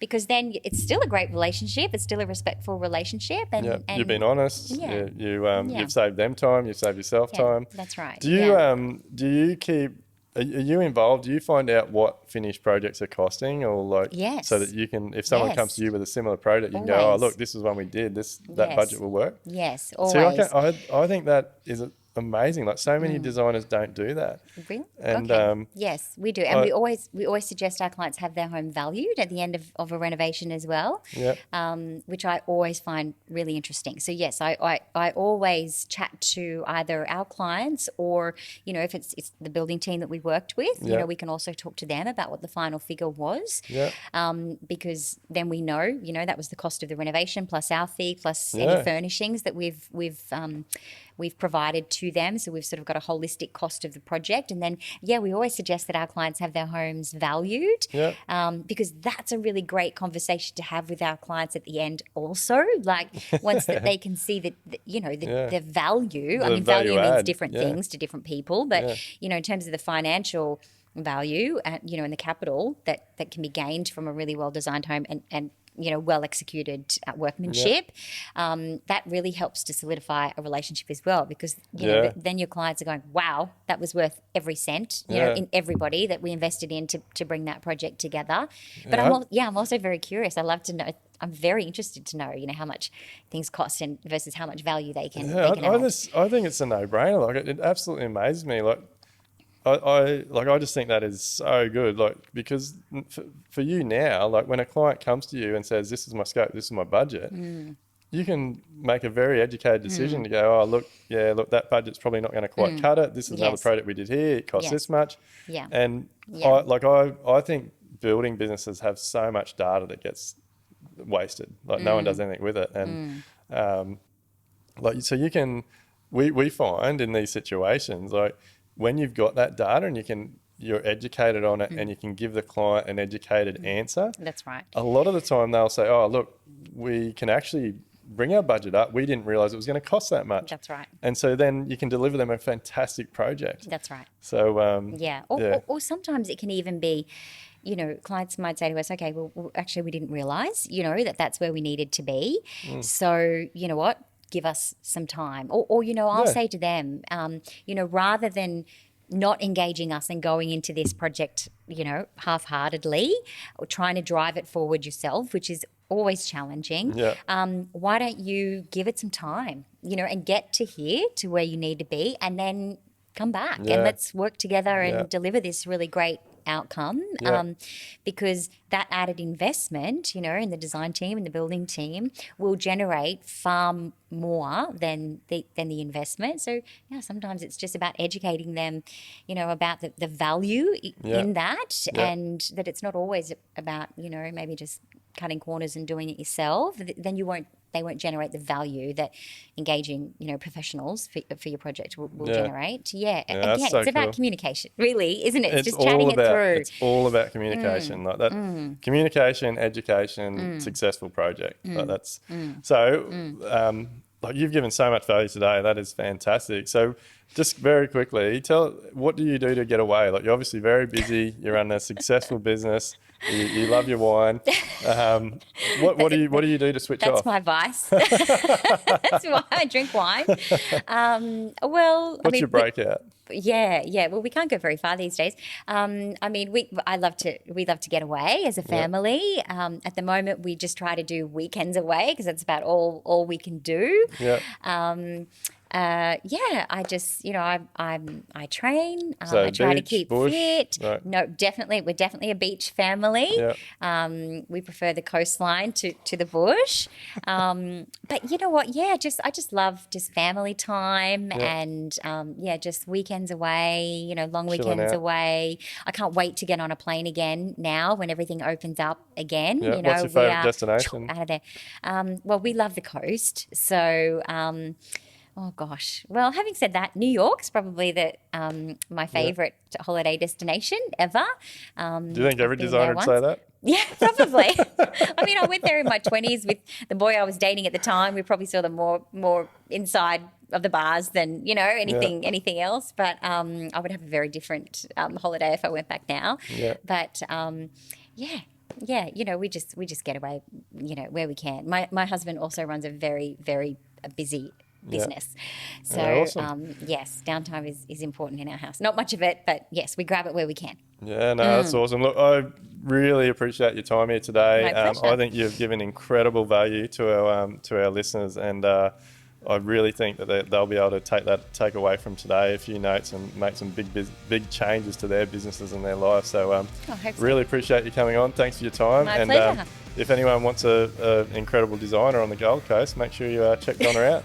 because then it's still a great relationship, it's still a respectful relationship, and you've been honest, you've saved them time, you've saved yourself time. That's right. Do you keep? Are you involved? Do you find out what finished projects are costing, or so that you can, if someone comes to you with a similar project, you can go, oh look, this is one we did. That budget will work. Yes, always. See, I think that is amazing. Like so many designers don't do that. Really? And yes, we do, and we always suggest our clients have their home valued at the end of a renovation as well. Which I always find really interesting. So yes, I always chat to either our clients or if it's the building team that we worked with, we can also talk to them about what the final figure was. Because then we know that was the cost of the renovation plus our fee plus any furnishings that we've provided to them. So we've sort of got a holistic cost of the project. And then, we always suggest that our clients have their homes valued because that's a really great conversation to have with our clients at the end also. Like once that they can see that, the value. I mean, value means different things to different people. But, in terms of the financial value, and the capital that can be gained from a really well-designed home and well executed workmanship, that really helps to solidify a relationship as well, because then your clients are going, wow, that was worth every cent, in everybody that we invested in to bring that project together. But I'm also very curious. I love to know. I'm very interested to know, how much things cost and versus how much value they can. I think it's a no-brainer. Like it absolutely amazes me. Like I just think that is so good. Like because for you now, like when a client comes to you and says, "This is my scope, this is my budget," you can make a very educated decision to go, "Oh, look, that budget's probably not going to quite cut it. This is another project we did here. It costs this much." And I think building businesses have so much data that gets wasted. Like no one does anything with it, and so you can. We find in these situations like, when you've got that data and you're educated on it and you can give the client an educated answer. That's right. A lot of the time they'll say, oh, look, we can actually bring our budget up. We didn't realise it was going to cost that much. That's right. And so then you can deliver them a fantastic project. That's right. So, Or sometimes it can even be, clients might say to us, okay, well actually we didn't realise, that's where we needed to be. So, you know what? Give us some time, or I'll say to them, rather than not engaging us and going into this project, half-heartedly or trying to drive it forward yourself, which is always challenging. Why don't you give it some time, and get to here to where you need to be, and then come back and let's work together and deliver this really great outcome, because that added investment, in the design team and the building team will generate far more than the investment. So sometimes it's just about educating them, about the value in that, and that it's not always about maybe just cutting corners and doing it yourself. Then they won't generate the value that engaging, professionals for your project will generate. Again, it's about communication, really, isn't it? It's just chatting it through. It's all about communication, like that. Communication, education, successful project. Like that's so. Like you've given so much value today. That is fantastic. So, just very quickly, what do you do to get away? Like you're obviously very busy. You run a successful business. You love your wine. What do you do to switch off? That's my vice. That's why I drink wine. What's your breakout? Well, we can't go very far these days. We love to get away as a family. At the moment, we just try to do weekends away because that's about all we can do. I just, I train. I try to keep fit. Right. No, definitely, we're definitely a beach family. We prefer the coastline to the bush. But you know what? I just love just family time and just weekends away. Long weekends away. I can't wait to get on a plane again now when everything opens up again. What's your favourite destination? Out of there. Well, we love the coast, so. Oh gosh. Well, having said that, New York's probably my favourite holiday destination ever. Do you think every designer would say that? Yeah, probably. I went there in my 20s with the boy I was dating at the time. We probably saw the more inside the bars than anything else. But I would have a very different holiday if I went back now. Yeah. But we just get away, where we can. My husband also runs a very, very busy business. So, awesome. yes, downtime is important in our house. Not much of it, but yes, we grab it where we can. Yeah, no, that's awesome. Look, I really appreciate your time here today. My pleasure. I think you've given incredible value to our listeners, and I really think that they'll be able to take away from today a few notes and make some big changes to their businesses and their life. So, really appreciate you coming on. Thanks for your time. My pleasure. If anyone wants an incredible designer on the Gold Coast, make sure you check Donna out.